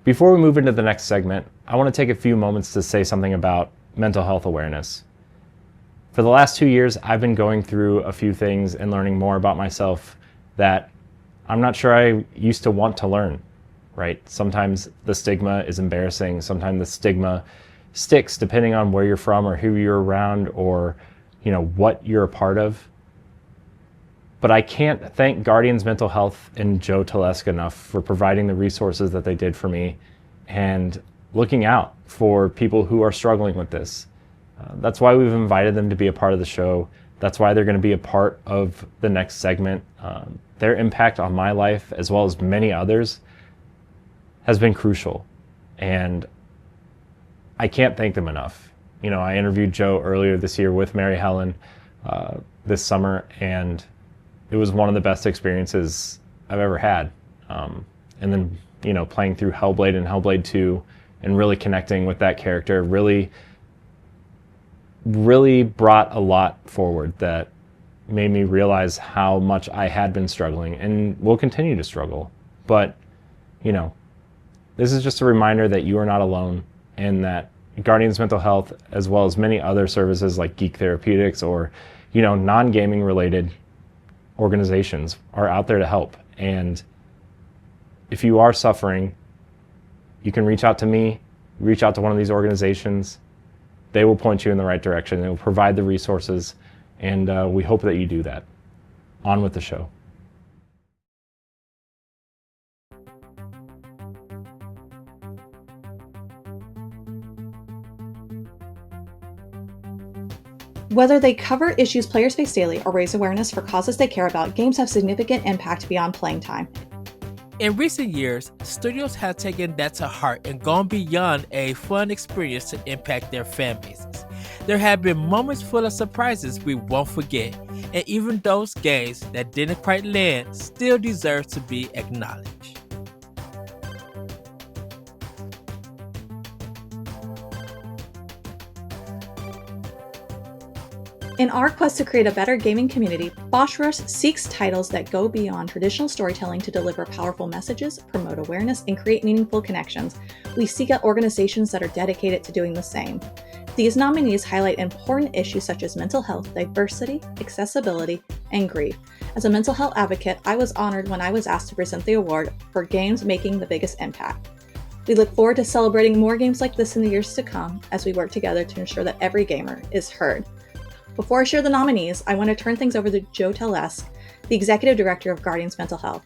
Before we move into the next segment, I want to take a few moments to say something about mental health awareness. For the last 2 years, I've been going through a few things and learning more about myself that I'm not sure I used to want to learn, right? Sometimes the stigma is embarrassing. Sometimes the stigma sticks depending on where you're from or who you're around or, what you're a part of. But I can't thank Guardians Mental Health and Joe Telesk enough for providing the resources that they did for me and looking out for people who are struggling with this. That's why we've invited them to be a part of the show. That's why they're going to be a part of the next segment. Their impact on my life, as well as many others, has been crucial. And I can't thank them enough. I interviewed Joe earlier this year with Mary Helen this summer, and it was one of the best experiences I've ever had. And then, playing through Hellblade and Hellblade 2 and really connecting with that character really brought a lot forward that made me realize how much I had been struggling and will continue to struggle. But, this is just a reminder that you are not alone and that Guardians Mental Health, as well as many other services like Geek Therapeutics or, non-gaming related organizations are out there to help. And if you are suffering, you can reach out to me, reach out to one of these organizations. They will point you in the right direction. They will provide the resources, and we hope that you do that. On with the show. Whether they cover issues players face daily or raise awareness for causes they care about, games have significant impact beyond playing time. In recent years, studios have taken that to heart and gone beyond a fun experience to impact their fan bases. There have been moments full of surprises we won't forget, and even those games that didn't quite land still deserve to be acknowledged. In our quest to create a better gaming community, Bosch Rush seeks titles that go beyond traditional storytelling to deliver powerful messages, promote awareness, and create meaningful connections. We seek out organizations that are dedicated to doing the same. These nominees highlight important issues such as mental health, diversity, accessibility, and grief. As a mental health advocate, I was honored when I was asked to present the award for games making the biggest impact. We look forward to celebrating more games like this in the years to come as we work together to ensure that every gamer is heard. Before I share the nominees, I want to turn things over to Joe Telesk, the Executive Director of Guardians Mental Health.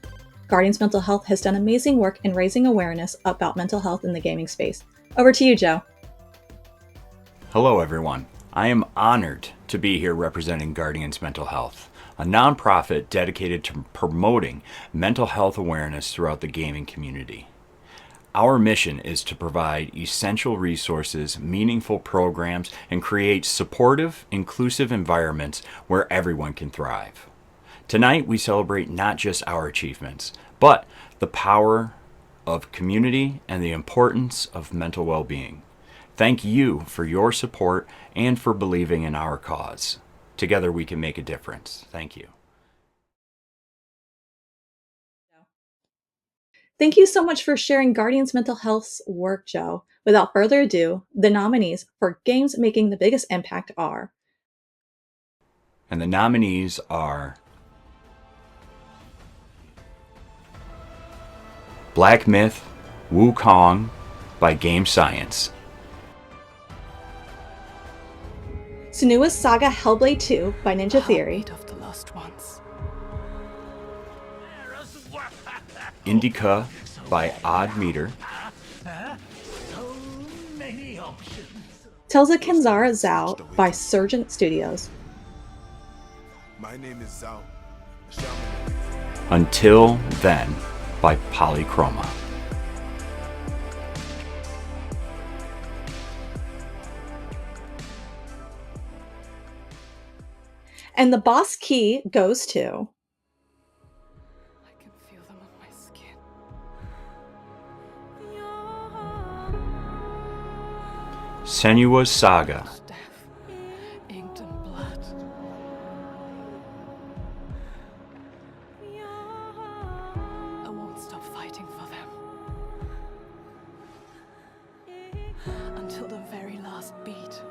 Guardians Mental Health has done amazing work in raising awareness about mental health in the gaming space. Over to you, Joe. Hello, everyone. I am honored to be here representing Guardians Mental Health, a nonprofit dedicated to promoting mental health awareness throughout the gaming community. Our mission is to provide essential resources, meaningful programs, and create supportive, inclusive environments where everyone can thrive. Tonight, we celebrate not just our achievements, but the power of community and the importance of mental well-being. Thank you for your support and for believing in our cause. Together, we can make a difference. Thank you. Thank you so much for sharing Guardians Mental Health's work, Joe. Without further ado, the nominees for games making the biggest impact are... And the nominees are Black Myth: Wukong by Game Science, Senua's Saga Hellblade 2 by Ninja Theory, Of the lost ones. Indica by Odd Meter, Telza Kenzara Zhao by Surgent Studios, My name is Zhao. Until Then by Polychroma. and the boss key goes to... I can feel them on my skin. Senua's Saga, Death, inked in blood. I won't stop fighting for them. until the very last beat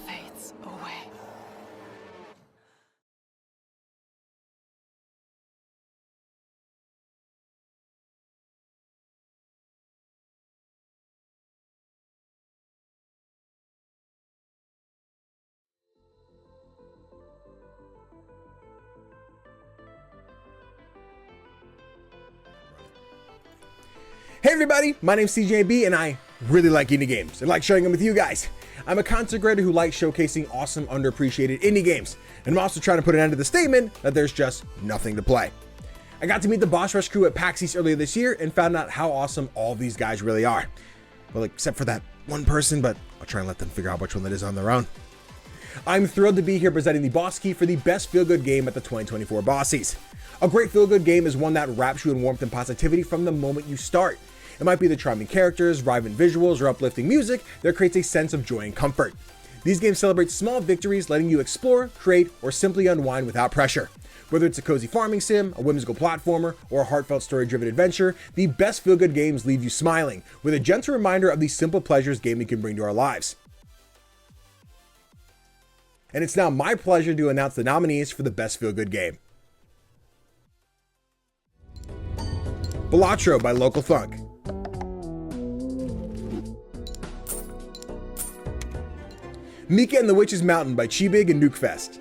fades away. Hey everybody, my name's CJB and I really like indie games and like sharing them with you guys. I'm a content creator who likes showcasing awesome underappreciated indie games, and I'm also trying to put an end to the statement that there's just nothing to play. I got to meet the Boss Rush crew at PAX East earlier this year and found out how awesome all these guys really are. Well, except for that one person, but I'll try and let them figure out which one that is on their own. I'm thrilled to be here presenting the Boss Key for the best feel-good game at the 2024 Bossies. A great feel-good game is one that wraps you in warmth and positivity from the moment you start. It might be the charming characters, vibrant visuals, or uplifting music that creates a sense of joy and comfort. These games celebrate small victories, letting you explore, create, or simply unwind without pressure. Whether it's a cozy farming sim, a whimsical platformer, or a heartfelt story-driven adventure, the best feel-good games leave you smiling, with a gentle reminder of the simple pleasures gaming can bring to our lives. And it's now my pleasure to announce the nominees for the best feel-good game. Balatro by Local Thunk. Mika and the Witch's Mountain by Chibig and Nukefest.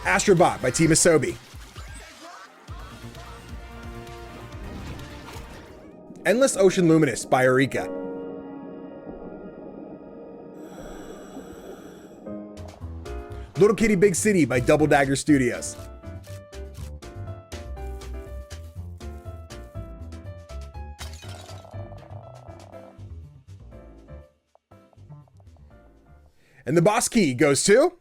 Astrobot by Team Asobi. Endless Ocean Luminous by Eureka. Little Kitty Big City by Double Dagger Studios. And the Boss Key goes to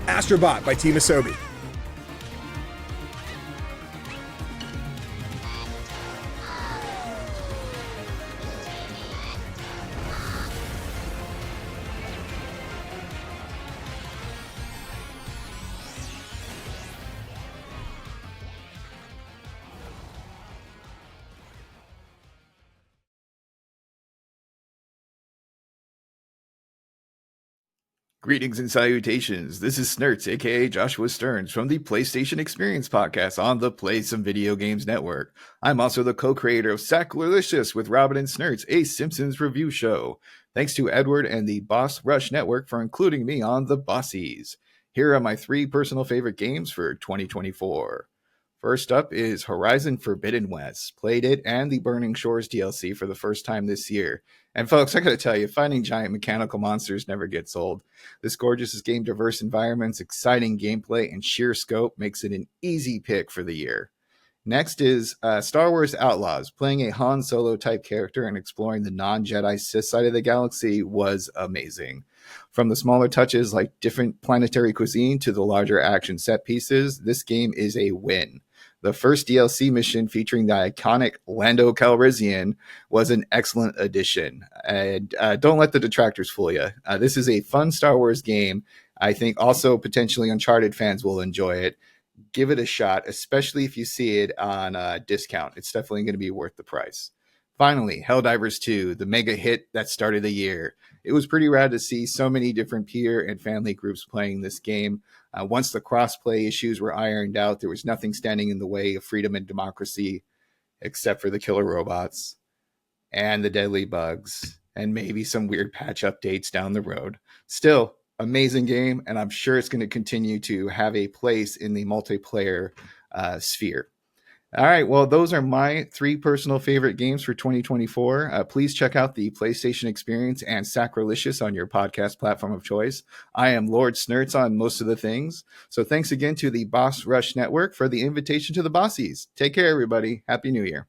Astrobot by Team Asobi. Greetings and salutations. This is Snurts, aka Joshua Stearns, from the PlayStation Experience podcast on the Play Some Video Games Network. I'm also the co-creator of Sacrilicious with Robin and Snurts, a Simpsons review show. Thanks to Edward and the Boss Rush Network for including me on the Bossies. Here are my 3 personal favorite games for 2024. First up is Horizon Forbidden West. Played it and the Burning Shores DLC for the first time this year. And folks, I gotta tell you, fighting giant mechanical monsters never gets old. This gorgeous game, diverse environments, exciting gameplay, and sheer scope makes it an easy pick for the year. Next is Star Wars Outlaws. Playing a Han Solo type character and exploring the non-Jedi Sith side of the galaxy was amazing. From the smaller touches like different planetary cuisine to the larger action set pieces, this game is a win. The first DLC mission featuring the iconic Lando Calrissian was an excellent addition. And don't let the detractors fool you. This is a fun Star Wars game. I think also potentially Uncharted fans will enjoy it. Give it a shot, especially if you see it on discount. It's definitely going to be worth the price. Finally, Helldivers 2, the mega hit that started the year. It was pretty rad to see so many different peer and family groups playing this game. Once the crossplay issues were ironed out, there was nothing standing in the way of freedom and democracy, except for the killer robots and the deadly bugs, and maybe some weird patch updates down the road. Still, amazing game, and I'm sure it's going to continue to have a place in the multiplayer sphere. All right, well, those are my 3 personal favorite games for 2024. Please check out the PlayStation Experience and Sacrilicious on your podcast platform of choice. I am Lord Snurts on most of the things. So thanks again to the Boss Rush Network for the invitation to the Bossies. Take care, everybody. Happy New Year.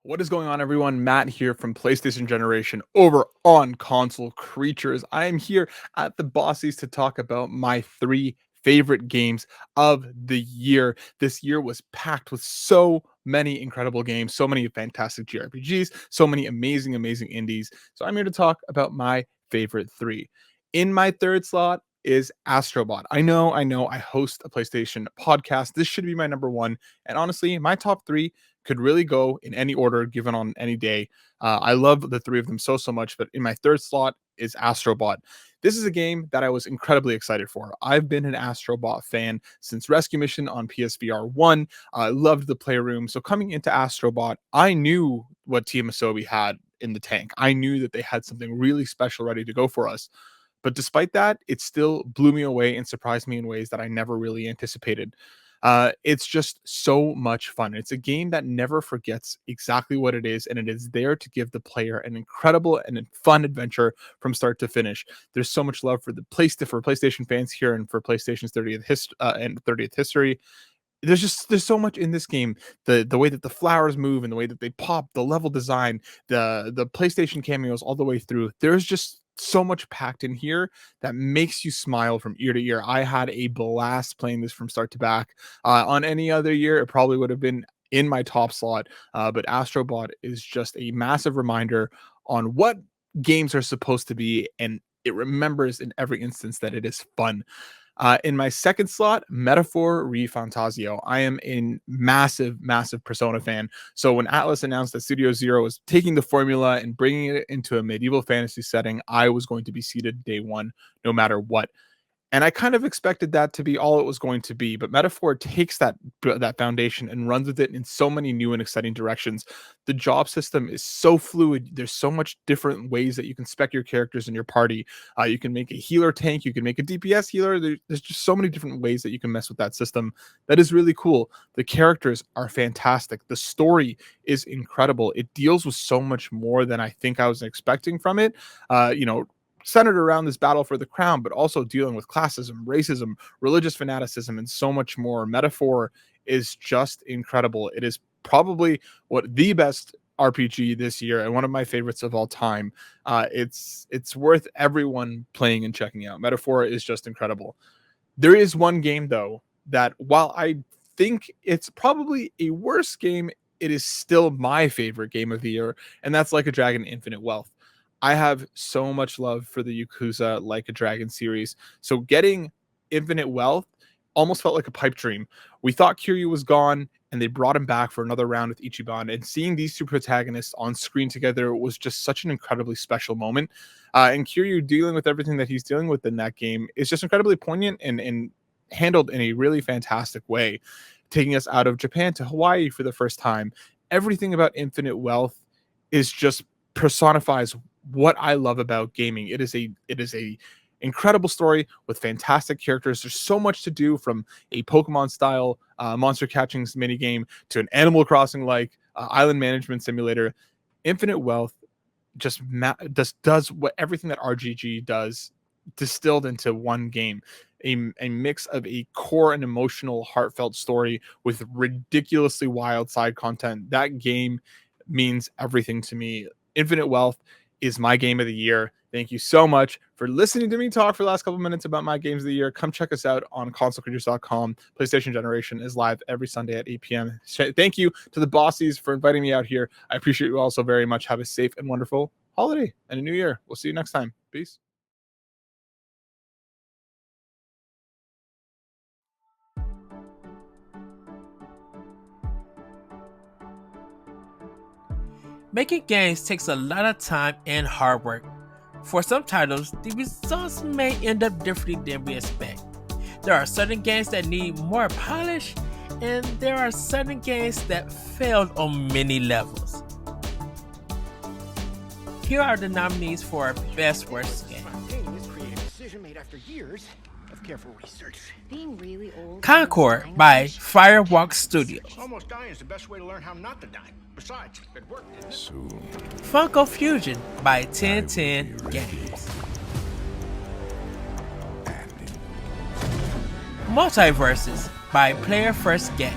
What is going on, everyone? Matt here from PlayStation Generation over on Console Creatures. I am here at the Bossies to talk about my 3 favorite games of the year. This year was packed with so many incredible games, so many fantastic JRPGs, so many amazing indies. So I'm here to talk about my favorite 3. In my third slot is Astrobot. I know, I host a PlayStation podcast. This should be my number 1. And honestly, my top 3 could really go in any order given on any day. I love the 3 of them so much, but in my third slot is Astrobot. This is a game that I was incredibly excited for. I've been an Astrobot fan since Rescue Mission on PSVR 1. I loved the playroom. So coming into Astrobot, I knew what Team Asobi had in the tank. I knew that they had something really special ready to go for us. But despite that, it still blew me away and surprised me in ways that I never really anticipated. It's just so much fun. It's a game that never forgets exactly what it is, and it is there to give the player an incredible and fun adventure from start to finish. There's so much love for PlayStation fans here and for PlayStation's 30th history. There's so much in this game. The way that the flowers move and the way that they pop, the level design, the PlayStation cameos all the way through. There's just so much packed in here that makes you smile from ear to ear. I had a blast playing this from start to back. On any other year, it probably would have been in my top slot. But Astrobot is just a massive reminder on what games are supposed to be, and it remembers in every instance that it is fun. In my second slot, Metaphor ReFantazio. I am a massive Persona fan. So when Atlas announced that Studio Zero was taking the formula and bringing it into a medieval fantasy setting, I was going to be seated day one, no matter what. And I kind of expected that to be all it was going to be, but Metaphor takes that foundation and runs with it in so many new and exciting directions. The job system is so fluid. There's so much different ways that you can spec your characters in your party. You can make a healer tank. You can make a DPS healer. There's just so many different ways that you can mess with that system. That is really cool. The characters are fantastic. The story is incredible. It deals with so much more than I think I was expecting from it. Centered around this battle for the crown, but also dealing with classism, racism, religious fanaticism, and so much more. Metaphor is just incredible. It is probably the best RPG this year and one of my favorites of all time. It's worth everyone playing and checking out. Metaphor is just incredible. There is one game, though, that while I think it's probably a worse game, it is still my favorite game of the year, and that's Like a Dragon Infinite Wealth. I have so much love for the Yakuza Like a Dragon series. So getting Infinite Wealth almost felt like a pipe dream. We thought Kiryu was gone, and they brought him back for another round with Ichiban. And seeing these two protagonists on screen together was just such an incredibly special moment. And Kiryu dealing with everything that he's dealing with in that game is just incredibly poignant and handled in a really fantastic way. Taking us out of Japan to Hawaii for the first time. Everything about Infinite Wealth is just personifies what I love about gaming. It is a incredible story with fantastic characters. There's so much to do, from a Pokemon style monster catching mini game to an Animal Crossing like island management simulator. Infinite Wealth just does what everything that RGG does, distilled into one game. A mix of a core and emotional, heartfelt story with ridiculously wild side content. That game means everything to me. Infinite Wealth is my game of the year. Thank you so much for listening to me talk for the last couple minutes about my games of the year. Come check us out on consolecreators.com. PlayStation Generation is live every Sunday at 8 p.m. Thank you to the Bossies for inviting me out here. I appreciate you all so very much. Have a safe and wonderful holiday and a new year. We'll see you next time. Peace. Making games takes a lot of time and hard work. For some titles, the results may end up differently than we expect. There are certain games that need more polish, and there are certain games that failed on many levels. Here are the nominees for Best Worst Game. Concord by Firewalk Studios. Almost dying is the best way to learn how not to die. Besides, it worked. Funko Fusion by 1010 Games. Multiverses by Player First Games.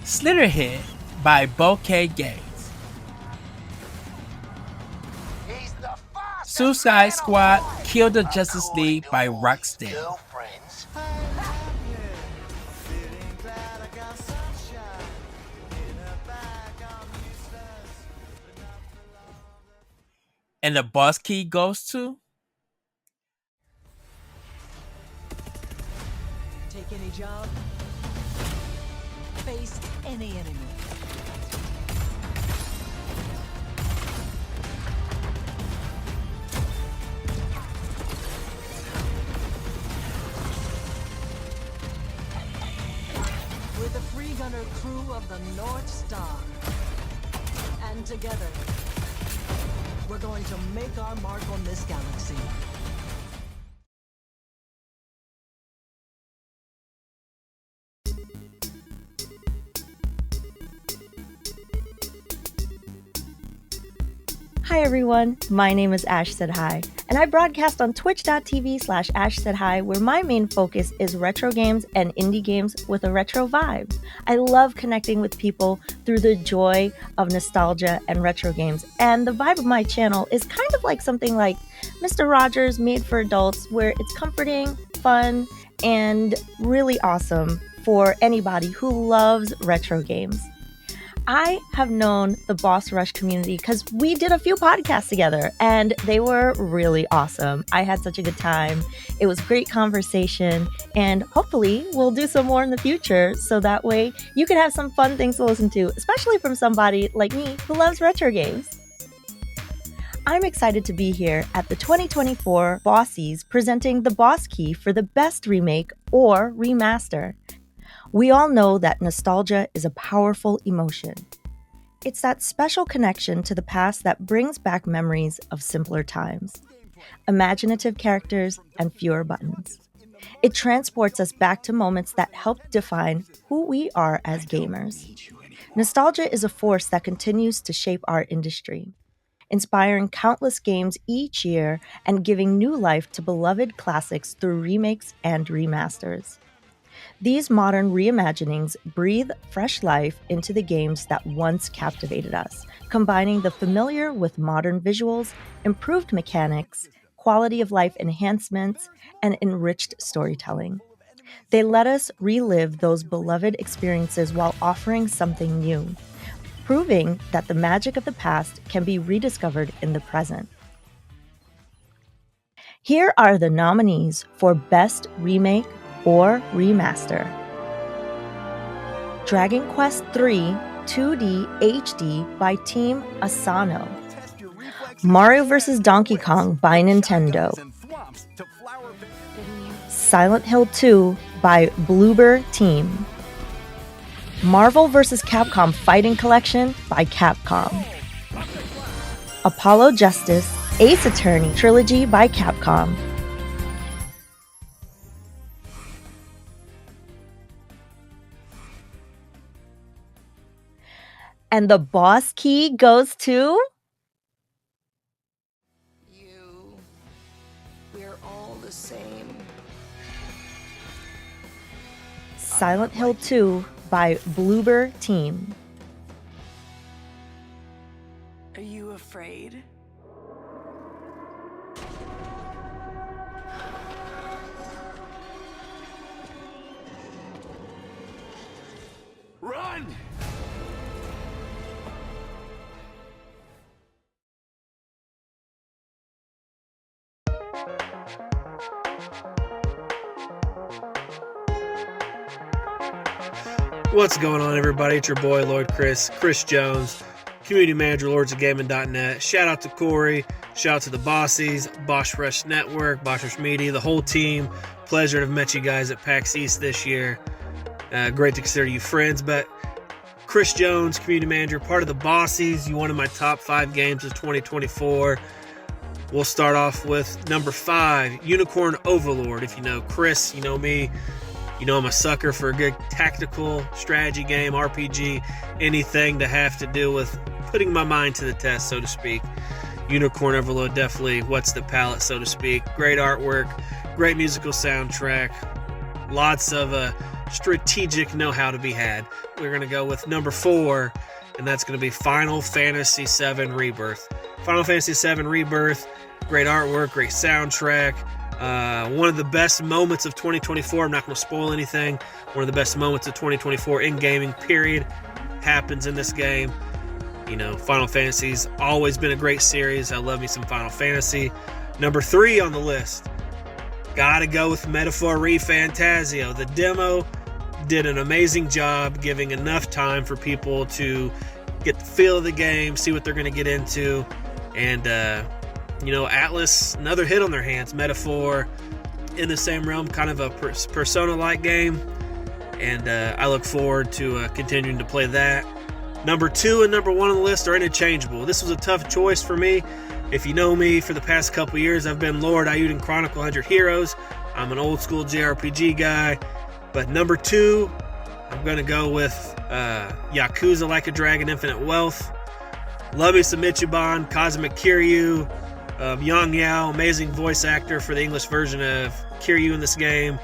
Slitterhead by Bouquet Games. Suicide Squad Kill the Justice League by Rocksteady. And the boss key goes to Take any job, face any enemy. We're the free gunner crew of the North Star. And together, we're going to make our mark on this galaxy. Hi everyone, my name is Ash Said Hi, and I broadcast on twitch.tv/Ash Said Hi, where my main focus is retro games and indie games with a retro vibe. I love connecting with people through the joy of nostalgia and retro games, and the vibe of my channel is kind of like something like Mr. Rogers Made for Adults, where it's comforting, fun, and really awesome for anybody who loves retro games. I have known the Boss Rush community because we did a few podcasts together and they were really awesome. I had such a good time. It was great conversation, and hopefully we'll do some more in the future so that way you can have some fun things to listen to, especially from somebody like me who loves retro games. I'm excited to be here at the 2024 Bossies presenting the Boss Key for the best remake or remaster. We all know that nostalgia is a powerful emotion. It's that special connection to the past that brings back memories of simpler times, imaginative characters, and fewer buttons. It transports us back to moments that helped define who we are as gamers. Nostalgia is a force that continues to shape our industry, inspiring countless games each year and giving new life to beloved classics through remakes and remasters. These modern reimaginings breathe fresh life into the games that once captivated us, combining the familiar with modern visuals, improved mechanics, quality of life enhancements, and enriched storytelling. They let us relive those beloved experiences while offering something new, proving that the magic of the past can be rediscovered in the present. Here are the nominees for Best Remake or Remaster: Dragon Quest III 2D HD by Team Asano, Mario vs. Donkey Kong by Nintendo, Silent Hill 2 by Bloober Team, Marvel vs. Capcom Fighting Collection by Capcom, Apollo Justice Ace Attorney Trilogy by Capcom, and the Boss Key goes to... We're all the same. Silent Hill 2 by Bloober Team. Are you afraid? Run! What's going on, everybody? It's your boy, Lord Chris Jones, community manager, lordsofgaming.net. Shout out to Corey. Shout out to the Bossies, Boss Rush Network, Boss Rush Media, the whole team. Pleasure to have met you guys at PAX East this year. Great to consider you friends. But Chris Jones, community manager, part of the Bossies. You one of my top 5 games of 2024. We'll start off with number 5, Unicorn Overlord. If you know Chris, you know me. You know I'm a sucker for a good tactical strategy game, RPG, anything to have to do with putting my mind to the test, so to speak. Unicorn Overload definitely whets the palate, so to speak. Great artwork, great musical soundtrack, lots of strategic know-how to be had. We're going to go with number 4, and that's going to be Final Fantasy VII Rebirth. Final Fantasy VII Rebirth, Great artwork, great soundtrack. One of the best moments of 2024, I'm not going to spoil anything, one of the best moments of 2024 in gaming, period, happens in this game. You know, Final Fantasy's always been a great series. I love me some Final Fantasy. Number 3 on the list, gotta go with Metaphor ReFantazio. The demo did an amazing job giving enough time for people to get the feel of the game, see what they're going to get into, and you know, Atlas, another hit on their hands. Metaphor in the same realm, kind of a Persona-like game, and I look forward to continuing to play that. Number 2 and number 1 on the list are interchangeable. This was a tough choice for me. If you know me for the past couple years, I've been Lord Ayuden Chronicle 100 Heroes. I'm an old school JRPG guy, but number 2, I'm going to go with Yakuza Like a Dragon Infinite Wealth. Love me some Ichiban, Cosmic Kiryu, Yang Yao, amazing voice actor for the English version of Kiryu in this game.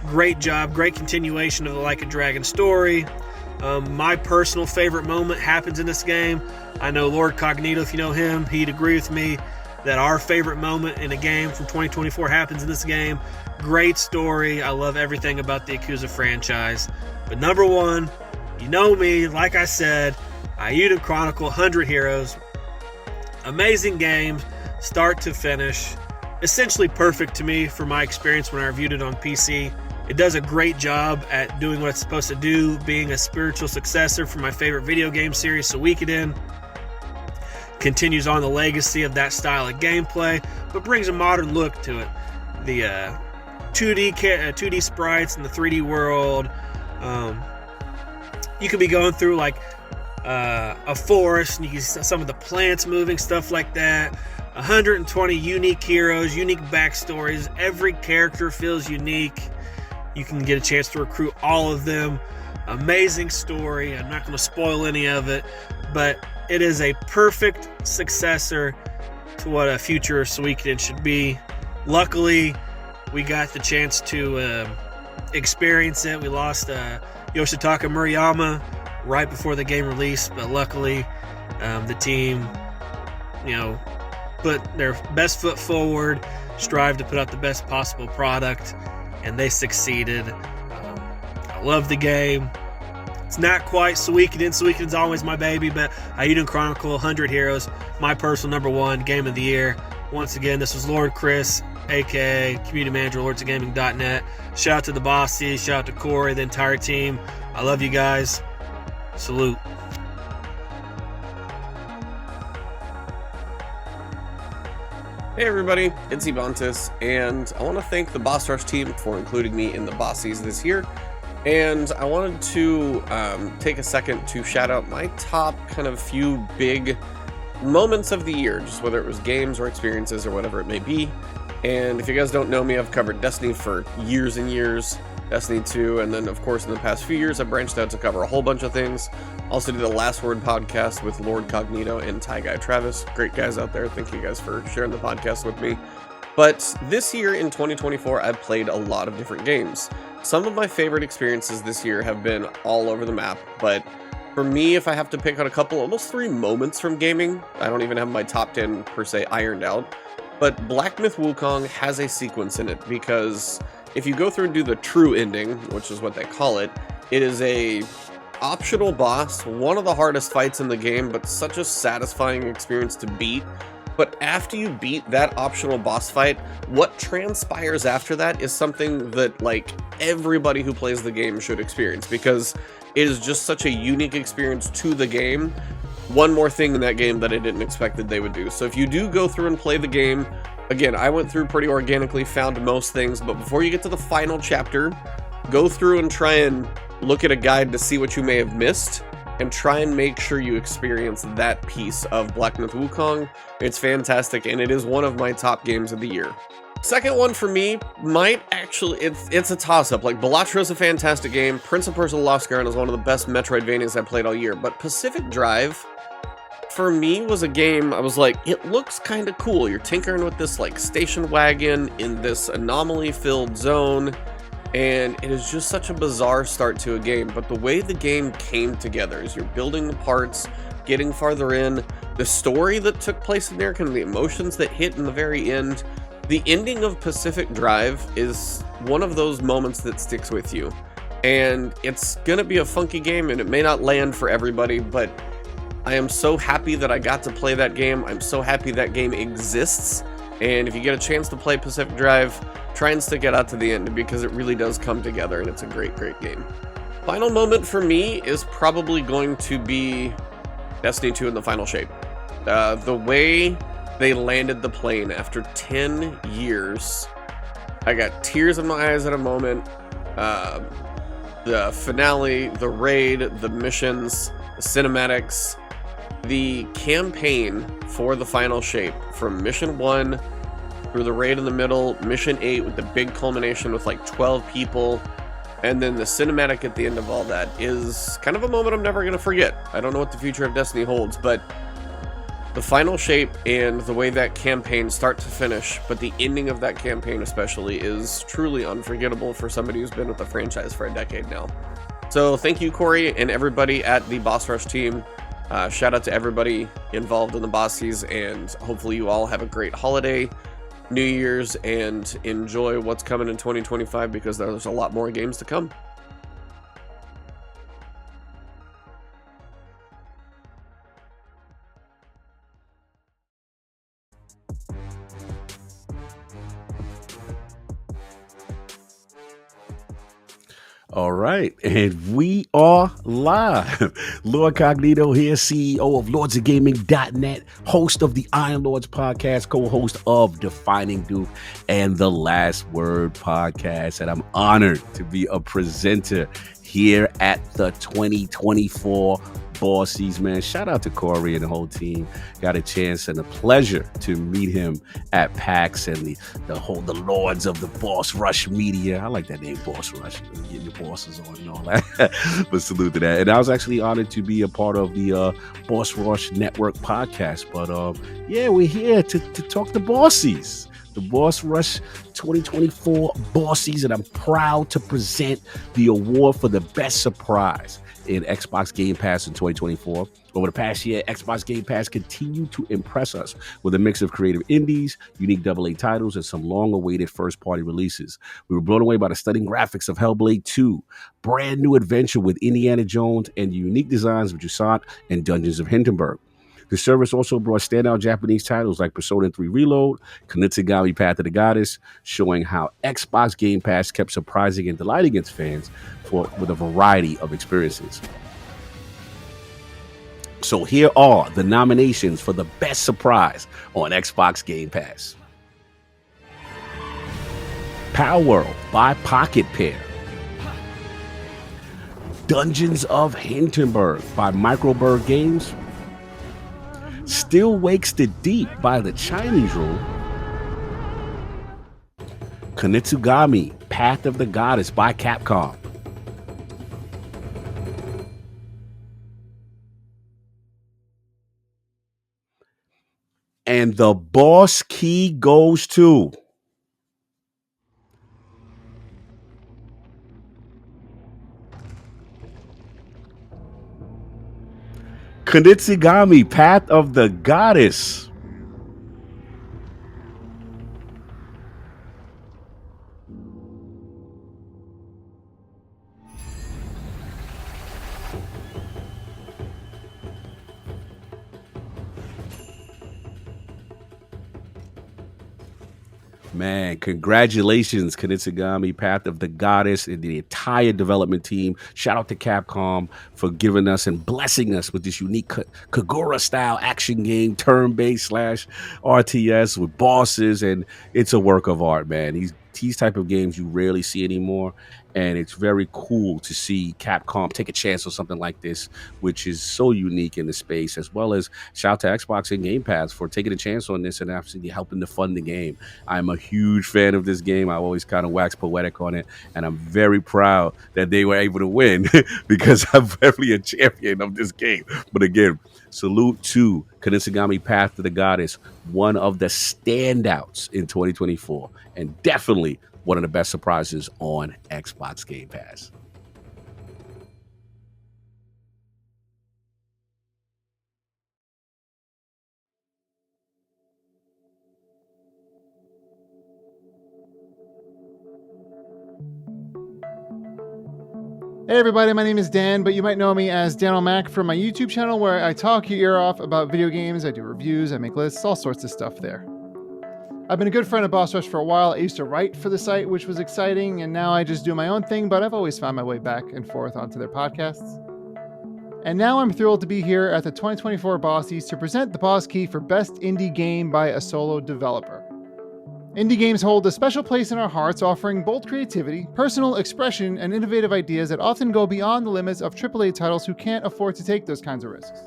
Great job, great continuation of the Like a Dragon story. My personal favorite moment happens in this game. I know Lord Cognito, if you know him, he'd agree with me that our favorite moment in a game from 2024 happens in this game. Great story. I love everything about the Yakuza franchise. But number 1, you know me, like I said, Ayuden Chronicle 100 Heroes. Amazing game, start to finish. Essentially perfect to me for my experience when I reviewed it on PC. It does a great job at doing what it's supposed to do, being a spiritual successor for my favorite video game series, Suikoden. Continues on the legacy of that style of gameplay, but brings a modern look to it. The 2D sprites in the 3D world. You could be going through like a forest, and you can see some of the plants moving, stuff like that. 120 unique heroes, unique backstories. Every character feels unique. You can get a chance to recruit all of them. Amazing story. I'm not going to spoil any of it, but it is a perfect successor to what a future Suikoden should be. Luckily, we got the chance to experience it. We lost Yoshitaka Murayama right before the game released, but luckily the team, you know, put their best foot forward, strive to put out the best possible product, and they succeeded. I love the game. It's not quite Suikoden. Suikoden's always my baby, but Ayuden Chronicle 100 Heroes, my personal number 1 game of the year. Once again, this was Lord Chris, aka Community Manager, lordsofgaming.net. Shout out to the Bossies, shout out to Corey, the entire team. I love you guys. Salute. Hey everybody, it's Ebontis, and I want to thank the Boss Rush team for including me in the Bossies this year. And I wanted to take a second to shout out my top kind of few big moments of the year, just whether it was games or experiences or whatever it may be. And if you guys don't know me, I've covered Destiny for years and years, Destiny 2, and then of course in the past few years I've branched out to cover a whole bunch of things. Also did the Last Word podcast with Lord Cognito and Ty Guy Travis. Great guys out there. Thank you guys for sharing the podcast with me. But this year in 2024, I've played a lot of different games. Some of my favorite experiences this year have been all over the map, but for me, if I have to pick out a couple, almost 3 moments from gaming, I don't even have my top 10 per se ironed out, but Black Myth Wukong has a sequence in it, because if you go through and do the true ending, which is what they call it, it is a optional boss, one of the hardest fights in the game, but such a satisfying experience to beat. But after you beat that optional boss fight, what transpires after that is something that, like, everybody who plays the game should experience, because it is just such a unique experience to the game. One more thing in that game that I didn't expect that they would do. So if you do go through and play the game, again, I went through pretty organically, found most things, but before you get to the final chapter, go through and try and look at a guide to see what you may have missed, and try and make sure you experience that piece of Black Myth Wukong. It's fantastic, and it is one of my top games of the year. Second one for me might actually, it's a toss-up. Like, Balatro is a fantastic game. Prince of Persia: Lost Crown is one of the best Metroidvanias I've played all year, but Pacific Drive, for me, was a game I was like, it looks kind of cool. You're tinkering with this, like, station wagon in this anomaly-filled zone, and it is just such a bizarre start to a game, but the way the game came together is you're building the parts, getting farther in, the story that took place in there, kind of the emotions that hit in the very end. The ending of Pacific Drive is one of those moments that sticks with you. And it's gonna be a funky game, and it may not land for everybody, but I am so happy that I got to play that game. I'm so happy that game exists. And if you get a chance to play Pacific Drive, try and stick it out to the end, because it really does come together, and it's a great, great game. Final moment for me is probably going to be Destiny 2 in the final shape. The way they landed the plane after 10 years, I got tears in my eyes at a moment. The finale, the raid, the missions, the cinematics, the campaign for the final shape, from mission 1 through the raid in the middle, mission 8 with the big culmination with like 12 people, and then the cinematic at the end of all that, is kind of a moment I'm never going to forget. I don't know what the future of Destiny holds, but the final shape and the way that campaign start to finish, but the ending of that campaign especially, is truly unforgettable for somebody who's been with the franchise for a decade now. So thank you, Corey, and everybody at the Boss Rush team. Shout out to everybody involved in the Bossies, and hopefully you all have a great holiday, New Year's, and enjoy what's coming in 2025, because there's a lot more games to come. All right, and we are live. Lord Cognito here, CEO of lordsofgaming.net, host of the Iron Lords podcast, co-host of Defying Duke and the Last Word podcast, and I'm honored to be a presenter here at the 2024 Bossies, man. Shout out to Corey and the whole team. Got a chance and a pleasure to meet him at PAX and the lords of the Boss Rush media. I like that name, Boss Rush. Getting your bosses on and all that. But salute to that. And I was actually honored to be a part of the Boss Rush Network podcast. But yeah, we're here to talk to Bossies. The Boss Rush 2024 Bossies, and I'm proud to present the award for the best surprise in Xbox Game Pass in 2024. Over the past year, Xbox Game Pass continued to impress us with a mix of creative indies, unique AA titles, and some long-awaited first-party releases. We were blown away by the stunning graphics of Hellblade 2, brand new adventure with Indiana Jones, and the unique designs of Jusant and Dungeons of Hindenburg. The service also brought standout Japanese titles like Persona 3 Reload, Kunitsugami Path of the Goddess, showing how Xbox Game Pass kept surprising and delighting its fans with a variety of experiences. So here are the nominations for the best surprise on Xbox Game Pass. Power World by Pocket Pair. Dungeons of Hindenburg by Microburg Games. Still Wakes the Deep by the Chinese Room. Kunitsugami Path of the Goddess by Capcom. And the boss key goes to Kunitsugami Path of the Goddess. Man, congratulations, Kunitsugami Path of the Goddess, and the entire development team. Shout out to Capcom for giving us and blessing us with this unique Kagura-style action game, turn-based / RTS with bosses, and it's a work of art, man. These type of games you rarely see anymore, and it's very cool to see Capcom take a chance on something like this, which is so unique in the space, as well as shout out to Xbox and Game Pass for taking a chance on this and absolutely helping to fund the game. I'm a huge fan of this game. I always kind of wax poetic on it, and I'm very proud that they were able to win because I'm really a champion of this game. But again, salute to Kunitsugami Path to the Goddess, one of the standouts in 2024, and definitely one of the best surprises on Xbox Game Pass. Hey everybody, my name is Dan, but you might know me as Dan O'Mac from my YouTube channel where I talk your ear off about video games, I do reviews, I make lists, all sorts of stuff there. I've been a good friend of Boss Rush for a while. I used to write for the site, which was exciting, and now I just do my own thing, but I've always found my way back and forth onto their podcasts. And now I'm thrilled to be here at the 2024 Bossies to present the Boss Key for Best Indie Game by a Solo Developer. Indie games hold a special place in our hearts, offering bold creativity, personal expression, and innovative ideas that often go beyond the limits of AAA titles who can't afford to take those kinds of risks.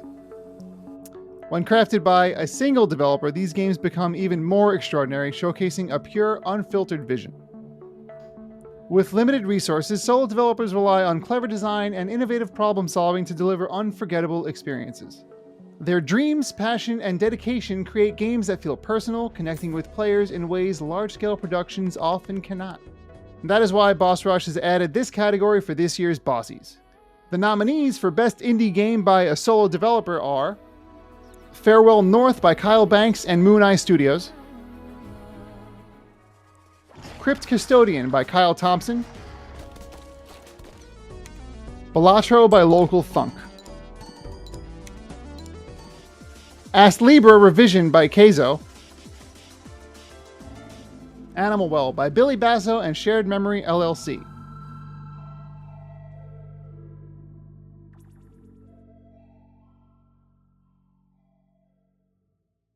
When crafted by a single developer, these games become even more extraordinary, showcasing a pure, unfiltered vision. With limited resources, solo developers rely on clever design and innovative problem solving to deliver unforgettable experiences. Their dreams, passion, and dedication create games that feel personal, connecting with players in ways large-scale productions often cannot. That is why Boss Rush has added this category for this year's Bossies. The nominees for Best Indie Game by a Solo Developer are Farewell North by Kyle Banks and Moon Eye Studios, Crypt Custodian by Kyle Thompson, Balatro by Local Thunk, Ask Libra Revision by Keizo, Animal Well by Billy Basso and Shared Memory LLC.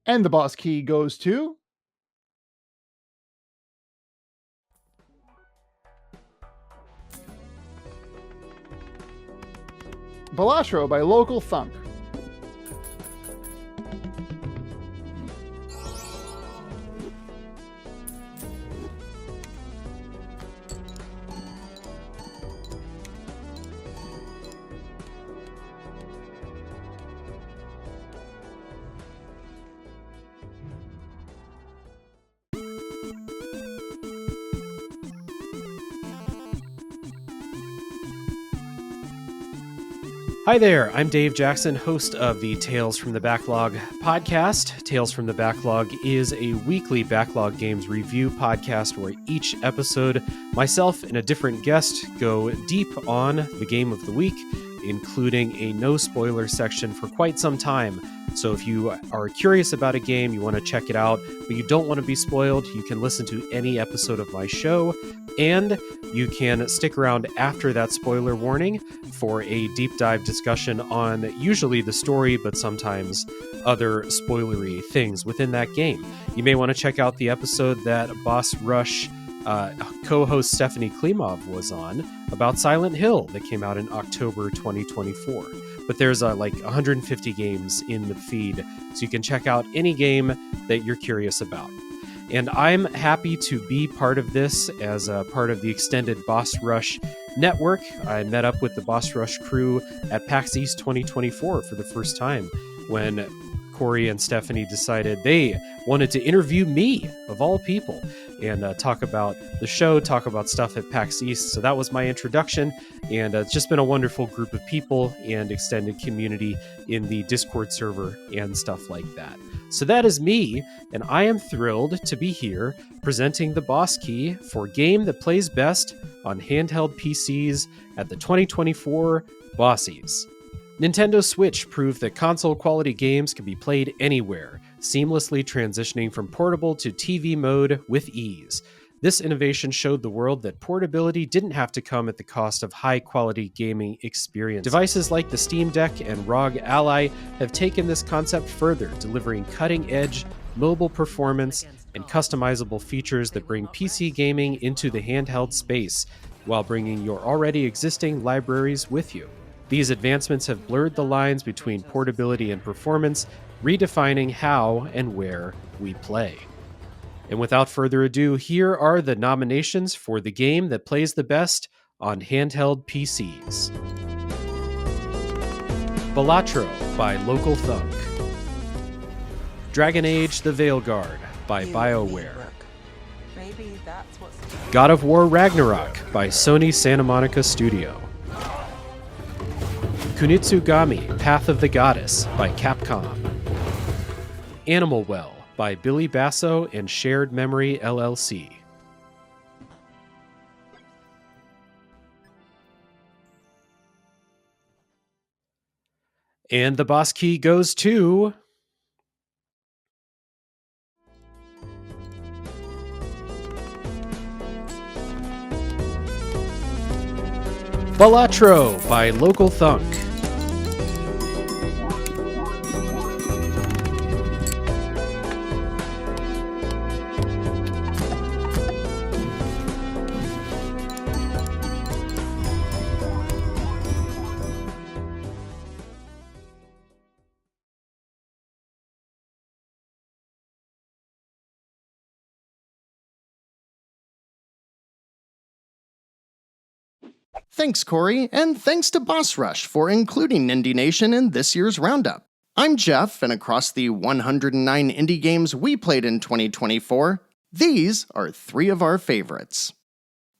And the Boss Key goes to Balatro by Local Thunk. Hi there, I'm Dave Jackson, host of the Tales from the Backlog podcast. Tales from the Backlog is a weekly Backlog Games review podcast where each episode, myself and a different guest go deep on the game of the week, including a no-spoiler section for quite some time. So if you are curious about a game, you want to check it out, but you don't want to be spoiled, you can listen to any episode of my show, and you can stick around after that spoiler warning for a deep dive discussion on usually the story, but sometimes other spoilery things within that game. You may want to check out the episode that Boss Rush co-host Stephanie Klimov was on about Silent Hill that came out in October 2024. But there's like 150 games in the feed, so you can check out any game that you're curious about. And I'm happy to be part of this as a part of the extended Boss Rush network. I met up with the Boss Rush crew at PAX East 2024 for the first time when Corey and Stephanie decided they wanted to interview me, of all people, and talk about the show, talk about stuff at PAX East. So that was my introduction, and it's just been a wonderful group of people and extended community in the Discord server and stuff like that. So that is me, and I am thrilled to be here presenting the Boss Key for game that plays best on handheld PCs at the 2024 Bossies. Nintendo Switch proved that console-quality games can be played anywhere, seamlessly transitioning from portable to TV mode with ease. This innovation showed the world that portability didn't have to come at the cost of high-quality gaming experience. Devices like the Steam Deck and ROG Ally have taken this concept further, delivering cutting-edge mobile performance and customizable features that bring PC gaming into the handheld space, while bringing your already existing libraries with you. These advancements have blurred the lines between portability and performance, redefining how and where we play. And without further ado, here are the nominations for the game that plays the best on handheld PCs. Balatro by Local Thunk. Dragon Age: The Veilguard by BioWare. God of War Ragnarok by Sony Santa Monica Studio. Kunitsugami: Path of the Goddess by Capcom. Animal Well by Billy Basso and Shared Memory LLC. And the boss key goes to Balatro by Local Thunk. Thanks, Corey, and thanks to Boss Rush for including Indie Nation in this year's roundup. I'm Jeff, and across the 109 indie games we played in 2024, these are 3 of our favorites.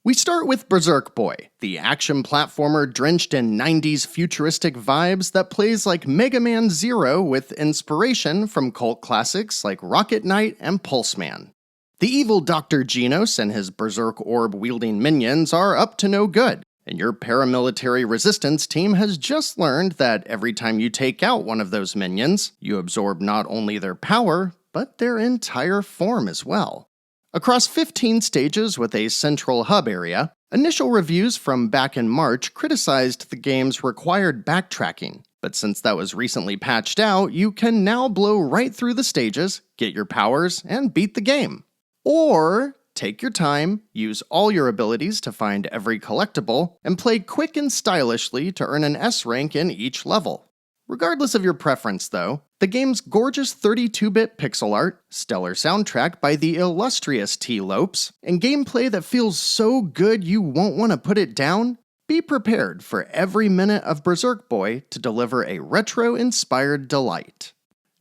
We start with Berserk Boy, the action platformer drenched in 90s futuristic vibes that plays like Mega Man Zero with inspiration from cult classics like Rocket Knight and Pulse Man. The evil Dr. Genos and his Berserk orb-wielding minions are up to no good, and your paramilitary resistance team has just learned that every time you take out one of those minions, you absorb not only their power, but their entire form as well. Across 15 stages with a central hub area, initial reviews from back in March criticized the game's required backtracking, but since that was recently patched out, you can now blow right through the stages, get your powers, and beat the game. Or take your time, use all your abilities to find every collectible, and play quick and stylishly to earn an S rank in each level. Regardless of your preference, though, the game's gorgeous 32-bit pixel art, stellar soundtrack by the illustrious T. Lopes, and gameplay that feels so good you won't want to put it down, be prepared for every minute of Berserk Boy to deliver a retro-inspired delight.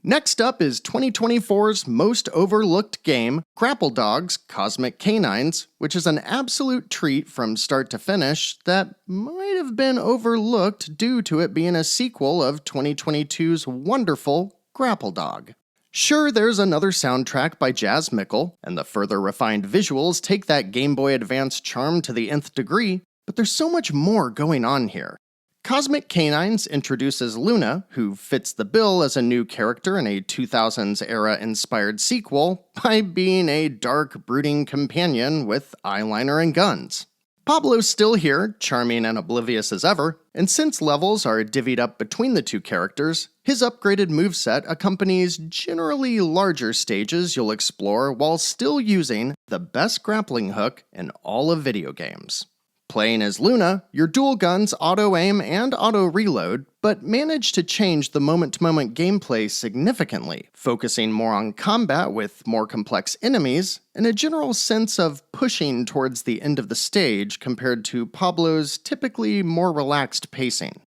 Next up is 2024's most overlooked game, Grapple Dogs Cosmic Canines, which is an absolute treat from start to finish that might have been overlooked due to it being a sequel of 2022's wonderful Grapple Dog. Sure, there's another soundtrack by Jazz Mickle, and the further refined visuals take that Game Boy Advance charm to the nth degree, but there's so much more going on here. Cosmic Canines introduces Luna, who fits the bill as a new character in a 2000s-era-inspired sequel by being a dark, brooding companion with eyeliner and guns. Pablo's still here, charming and oblivious as ever, and since levels are divvied up between the two characters, his upgraded moveset accompanies generally larger stages you'll explore while still using the best grappling hook in all of video games. Playing as Luna, your dual guns auto-aim and auto-reload, but manage to change the moment-to-moment gameplay significantly, focusing more on combat with more complex enemies, and a general sense of pushing towards the end of the stage compared to Pablo's typically more relaxed pacing.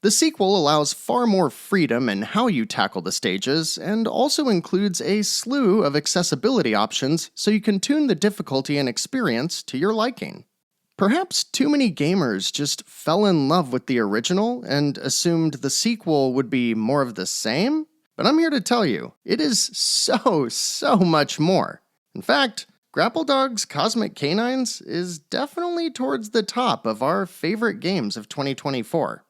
The sequel allows far more freedom in how you tackle the stages, and also includes a slew of accessibility options so you can tune the difficulty and experience to your liking. Perhaps too many gamers just fell in love with the original and assumed the sequel would be more of the same, but I'm here to tell you, it is so much more. In fact, Grapple Dogs Cosmic Canines is definitely towards the top of our favorite games of 2024.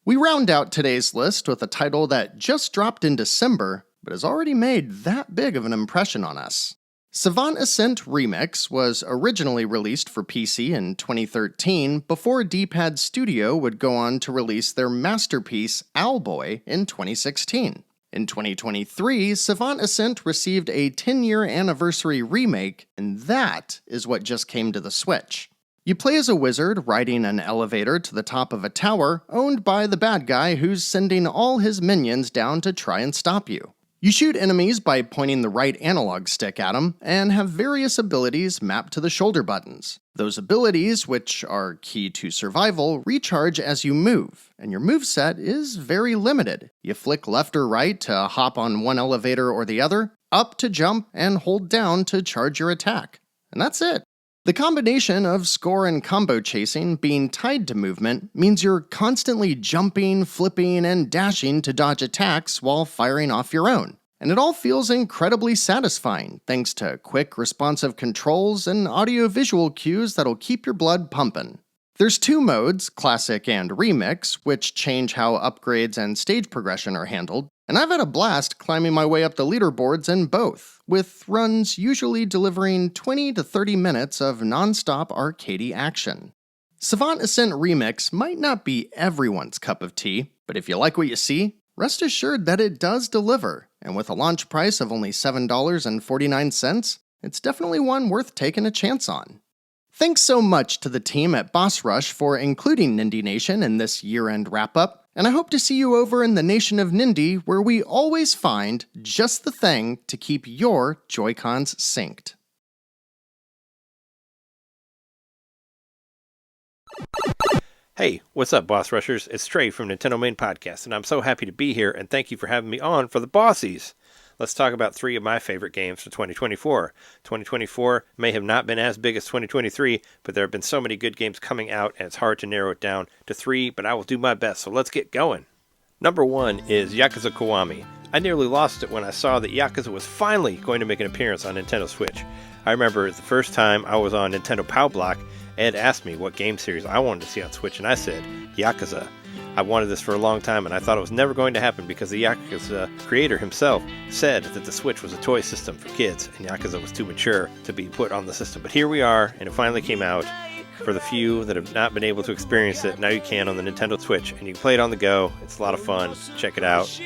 We round out today's list with a title that just dropped in December, but has already made that big of an impression on us. Savant Ascent Remix was originally released for PC in 2013 before D-Pad Studio would go on to release their masterpiece Owlboy in 2016. In 2023, Savant Ascent received a 10-year anniversary remake, and that is what just came to the Switch. You play as a wizard riding an elevator to the top of a tower owned by the bad guy who's sending all his minions down to try and stop you. You shoot enemies by pointing the right analog stick at them, and have various abilities mapped to the shoulder buttons. Those abilities, which are key to survival, recharge as you move, and your moveset is very limited. You flick left or right to hop on one elevator or the other, up to jump, and hold down to charge your attack. And that's it. The combination of score and combo chasing being tied to movement means you're constantly jumping, flipping, and dashing to dodge attacks while firing off your own. And it all feels incredibly satisfying thanks to quick, responsive controls and audio-visual cues that'll keep your blood pumping. There's two modes, Classic and Remix, which change how upgrades and stage progression are handled, and I've had a blast climbing my way up the leaderboards in both, with runs usually delivering 20 to 30 minutes of non-stop arcadey action. Savant Ascent Remix might not be everyone's cup of tea, but if you like what you see, rest assured that it does deliver, and with a launch price of only $7.49, it's definitely one worth taking a chance on. Thanks so much to the team at Boss Rush for including Nindy Nation in this year-end wrap-up, and I hope to see you over in the Nation of Nindy, where we always find just the thing to keep your Joy-Cons synced. Hey, what's up, Boss Rushers? It's Trey from Nintendo Main Podcast, and I'm so happy to be here, and thank you for having me on for the Bossies. Let's talk about 3 of my favorite games for 2024. 2024 may have not been as big as 2023, but there have been so many good games coming out, and it's hard to narrow it down to 3, but I will do my best, so let's get going. Number 1 is Yakuza Kiwami. I nearly lost it when I saw that Yakuza was finally going to make an appearance on Nintendo Switch. I remember the first time I was on Nintendo Pow Block, Ed asked me what game series I wanted to see on Switch, and I said, Yakuza. I wanted this for a long time, and I thought it was never going to happen because the Yakuza creator himself said that the Switch was a toy system for kids, and Yakuza was too mature to be put on the system. But here we are, and it finally came out. For the few that have not been able to experience it, now you can on the Nintendo Switch, and you can play it on the go. It's a lot of fun. Check it out.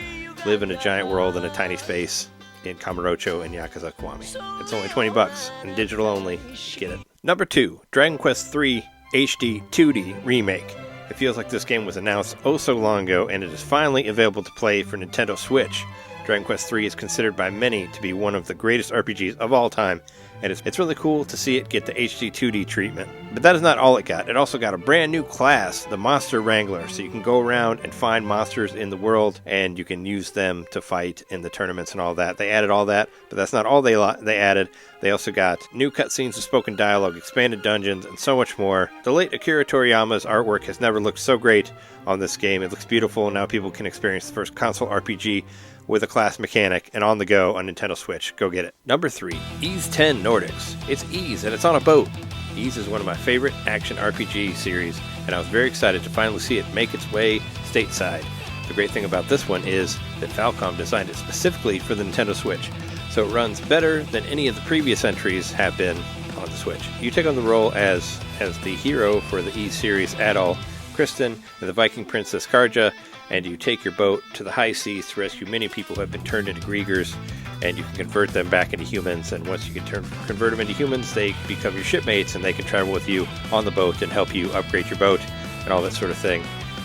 Live in a giant world in a tiny space in Kamurocho and Yakuza Kiwami. It's only $20 and digital only. Get it. Number 2, Dragon Quest III HD 2D Remake. It feels like this game was announced oh so long ago, and it is finally available to play for Nintendo Switch. Dragon Quest III is considered by many to be one of the greatest RPGs of all time, and it's really cool to see it get the HD 2D treatment. But that is not all it got. It also got a brand new class, the Monster Wrangler, so you can go around and find monsters in the world, and you can use them to fight in the tournaments and all that. They added all that, but that's not all they added. They also got new cutscenes with spoken dialogue, expanded dungeons, and so much more. The late Akira Toriyama's artwork has never looked so great on this game. It looks beautiful, and now people can experience the first console RPG with a class mechanic and on the go on Nintendo Switch. Go get it. Number 3, Ys 10 Nordics. It's Ys, and it's on a boat. Ys is one of my favorite action RPG series, and I was very excited to finally see it make its way stateside. The great thing about this one is that Falcom designed it specifically for the Nintendo Switch, so it runs better than any of the previous entries have been on the Switch. You take on the role as the hero for the Ys series, Adol, Kristen, and the Viking princess Karja, and you take your boat to the high seas to rescue many people who have been turned into Griegers, and you can convert them back into humans, and once you can convert them into humans, they become your shipmates, and they can travel with you on the boat and help you upgrade your boat, and all that sort of thing.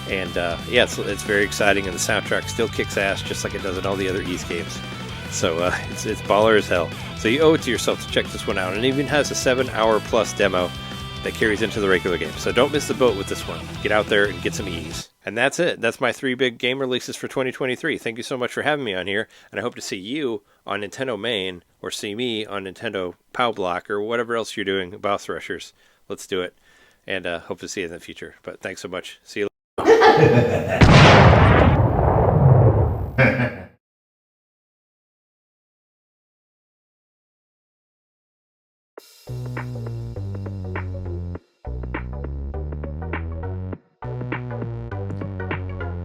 And yeah, it's very exciting, and the soundtrack still kicks ass, just like it does in all the other Ys games. So it's baller as hell. So you owe it to yourself to check this one out, and it even has a 7-hour plus demo that carries into the regular game. So don't miss the boat with this one. Get out there and get some Ys. And that's it. That's my 3 big game releases for 2023. Thank you so much for having me on here, and I hope to see you on Nintendo Main, or see me on Nintendo Pow Block, or whatever else you're doing, Boss Rushers. Let's do it, and hope to see you in the future. But thanks so much. See you later.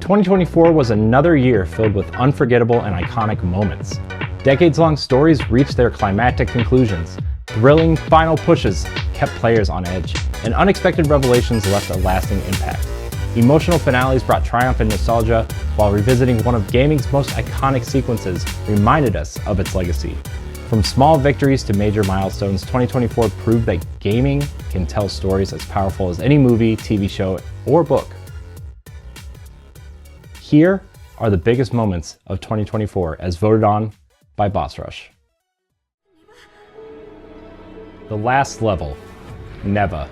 2024 was another year filled with unforgettable and iconic moments. Decades-long stories reached their climactic conclusions. Thrilling final pushes kept players on edge, and unexpected revelations left a lasting impact. Emotional finales brought triumph and nostalgia, while revisiting one of gaming's most iconic sequences reminded us of its legacy. From small victories to major milestones, 2024 proved that gaming can tell stories as powerful as any movie, TV show, or book. Here are the biggest moments of 2024 as voted on by Boss Rush. The last level, Neva.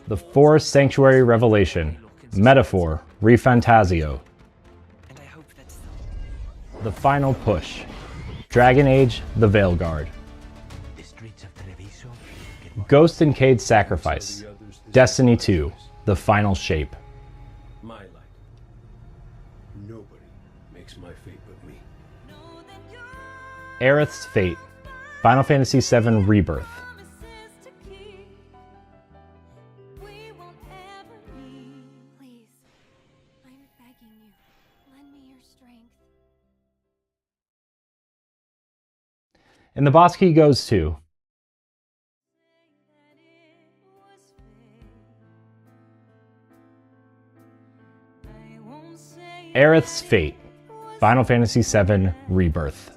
The Forest Sanctuary Revelation, Metaphor, Refantasio. The Final Push, Dragon Age, The Veilguard. Ghost and Cade's Sacrifice, Destiny 2, The Final Shape. My light. Nobody makes my fate but me. Aerith's Fate, Final Fantasy VII Rebirth. And the boss key goes to Aerith's Fate, Final Fantasy VII Rebirth.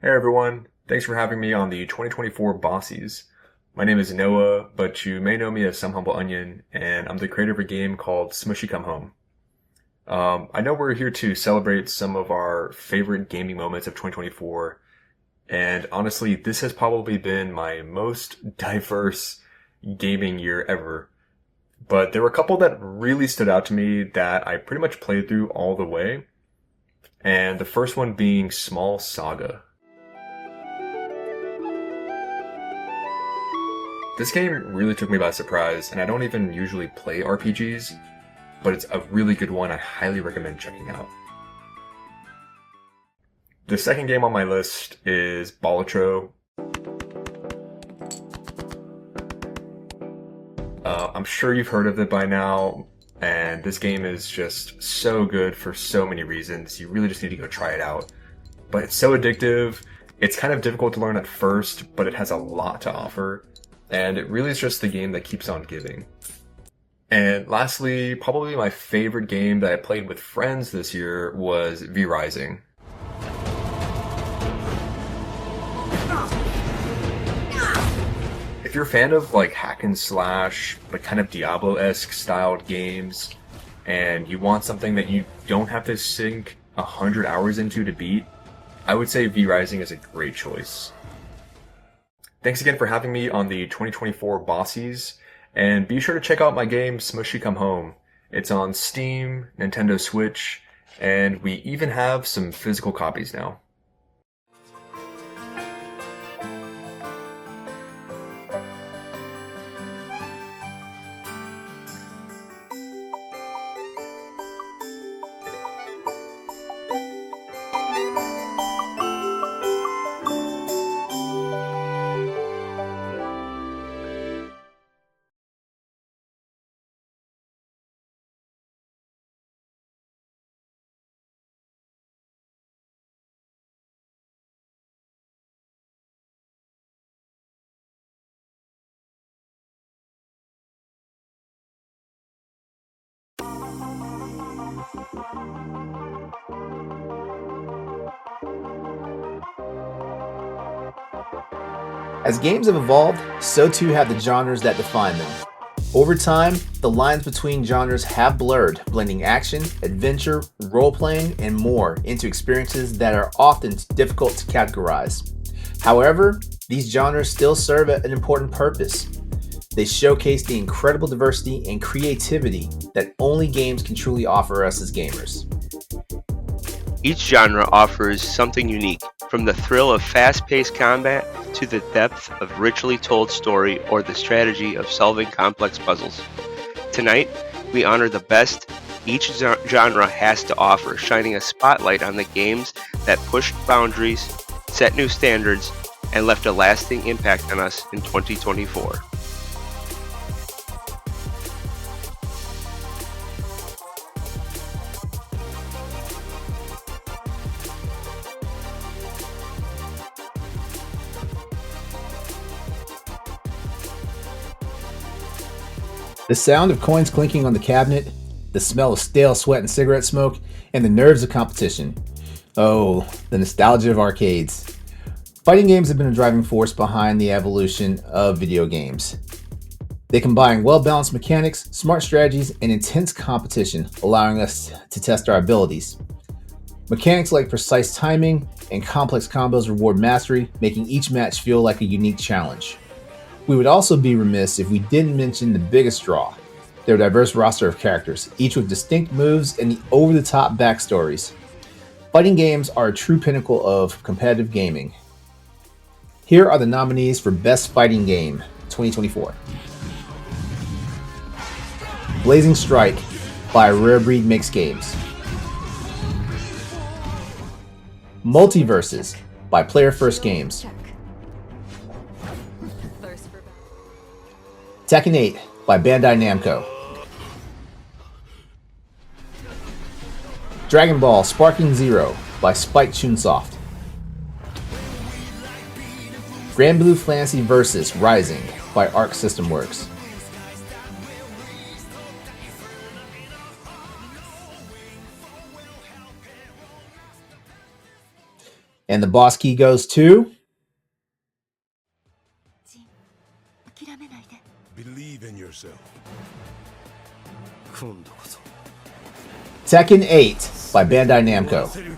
Hey everyone, thanks for having me on the 2024 Bossies. My name is Noah, but you may know me as Some Humble Onion, and I'm the creator of a game called Smushy Come Home. I know we're here to celebrate some of our favorite gaming moments of 2024, and honestly, this has probably been my most diverse gaming year ever. But there were a couple that really stood out to me that I pretty much played through all the way, and the first one being Small Saga. This game really took me by surprise, and I don't even usually play RPGs, but it's a really good one I highly recommend checking out. The second game on my list is Balatro. I'm sure you've heard of it by now, and this game is just so good for so many reasons. You really just need to go try it out. But it's so addictive, it's kind of difficult to learn at first, but it has a lot to offer. And it really is just the game that keeps on giving. And lastly, probably my favorite game that I played with friends this year was V-Rising. If you're a fan of like hack and slash, but kind of Diablo-esque styled games, and you want something that you don't have to sink 100 hours into to beat, I would say V-Rising is a great choice. Thanks again for having me on the 2024 Bossies, and be sure to check out my game Smushy Come Home. It's on Steam, Nintendo Switch, and we even have some physical copies now. As games have evolved, so too have the genres that define them. Over time, the lines between genres have blurred, blending action, adventure, role-playing, and more into experiences that are often difficult to categorize. However, these genres still serve an important purpose. They showcase the incredible diversity and creativity that only games can truly offer us as gamers. Each genre offers something unique, from the thrill of fast-paced combat to the depth of richly told story or the strategy of solving complex puzzles. Tonight, we honor the best each genre has to offer, shining a spotlight on the games that pushed boundaries, set new standards, and left a lasting impact on us in 2024. The sound of coins clinking on the cabinet, the smell of stale sweat and cigarette smoke, and the nerves of competition. Oh, the nostalgia of arcades. Fighting games have been a driving force behind the evolution of video games. They combine well-balanced mechanics, smart strategies, and intense competition, allowing us to test our abilities. Mechanics like precise timing and complex combos reward mastery, making each match feel like a unique challenge. We would also be remiss if we didn't mention the biggest draw, their diverse roster of characters, each with distinct moves and the over-the-top backstories. Fighting games are a true pinnacle of competitive gaming. Here are the nominees for Best Fighting Game 2024. Blazing Strike by Rare Breed Mixed Games. Multiverses by Player First Games. Tekken 8 by Bandai Namco. Dragon Ball Sparking Zero by Spike Chunsoft. Grand Blue Fantasy Versus Rising by Arc System Works. And the boss key goes to Believe in yourself. Tekken 8 by Bandai Namco.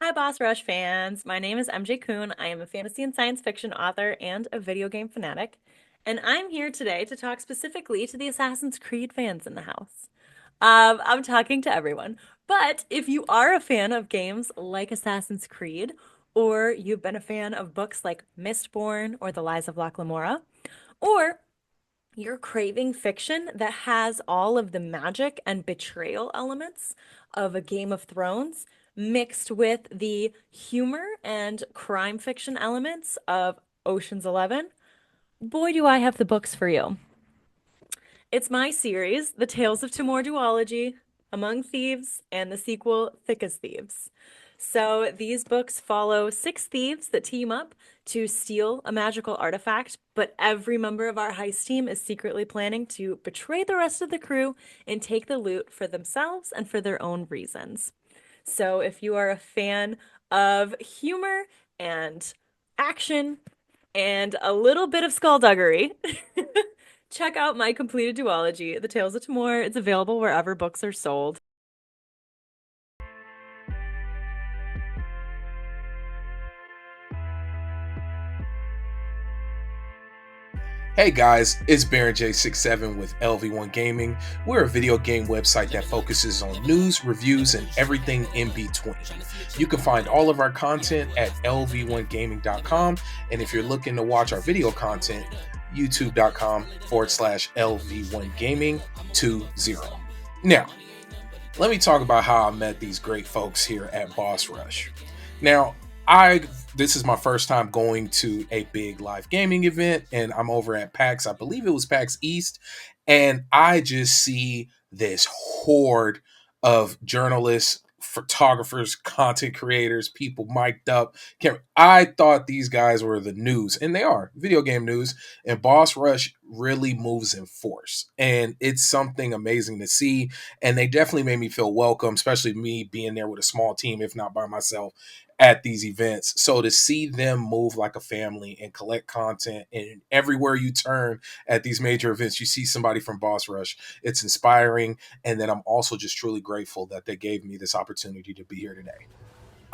Hi, Boss Rush fans. My name is MJ Kuhn. I am a fantasy and science fiction author and a video game fanatic. And I'm here today to talk specifically to the Assassin's Creed fans in the house. I'm talking to everyone. But if you are a fan of games like Assassin's Creed, or you've been a fan of books like Mistborn or The Lies of Locke Lamora, or you're craving fiction that has all of the magic and betrayal elements of a Game of Thrones mixed with the humor and crime fiction elements of Ocean's 11, boy, do I have the books for you. It's my series, The Tales of Timor Duology, Among Thieves, and the sequel, Thick as Thieves. So these books follow 6 thieves that team up to steal a magical artifact, but every member of our heist team is secretly planning to betray the rest of the crew and take the loot for themselves and for their own reasons. So if you are a fan of humor and action and a little bit of skullduggery, check out my completed duology, The Tales of Timor. It's available wherever books are sold. Hey guys, it's Baron J67 with LV1 Gaming. We're a video game website that focuses on news, reviews, and everything in between. You can find all of our content at lv1gaming.com, and if you're looking to watch our video content, youtube.com/lv1gaming20. Now, let me talk about how I met these great folks here at Boss Rush. Now, this is my first time going to a big live gaming event, and I'm over at PAX. I believe it was PAX East, and I just see this horde of journalists, photographers, content creators, people mic'd up. I thought these guys were the news, and they are video game news, and Boss Rush really moves in force, and it's something amazing to see, and they definitely made me feel welcome, especially me being there with a small team, if not by myself, at these events. So to see them move like a family and collect content, and everywhere you turn at these major events, you see somebody from Boss Rush. It's inspiring. And then I'm also just truly grateful that they gave me this opportunity to be here today.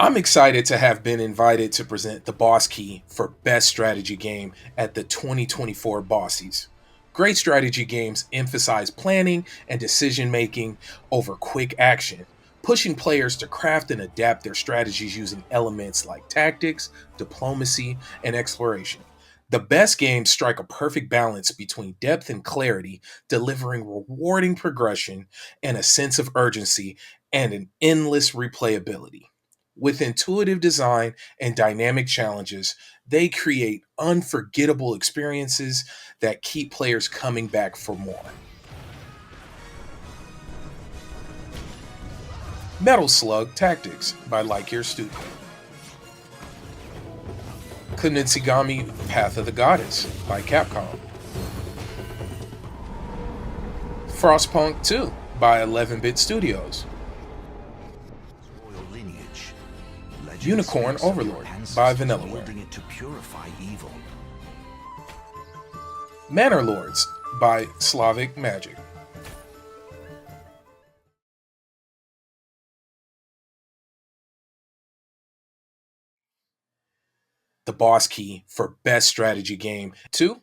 I'm excited to have been invited to present the Boss Key for Best Strategy Game at the 2024 Bossies. Great strategy games emphasize planning and decision making over quick action, pushing players to craft and adapt their strategies using elements like tactics, diplomacy, and exploration. The best games strike a perfect balance between depth and clarity, delivering rewarding progression and a sense of urgency and an endless replayability. With intuitive design and dynamic challenges, they create unforgettable experiences that keep players coming back for more. Metal Slug Tactics by Lightyear Studio. Kunitsigami Path of the Goddess by Capcom. Frostpunk 2 by 11-Bit Studios. Unicorn Overlord by Vanillaware. Manor Lords by Slavic Magic. The the Boss Key for Best Strategy Game. 2.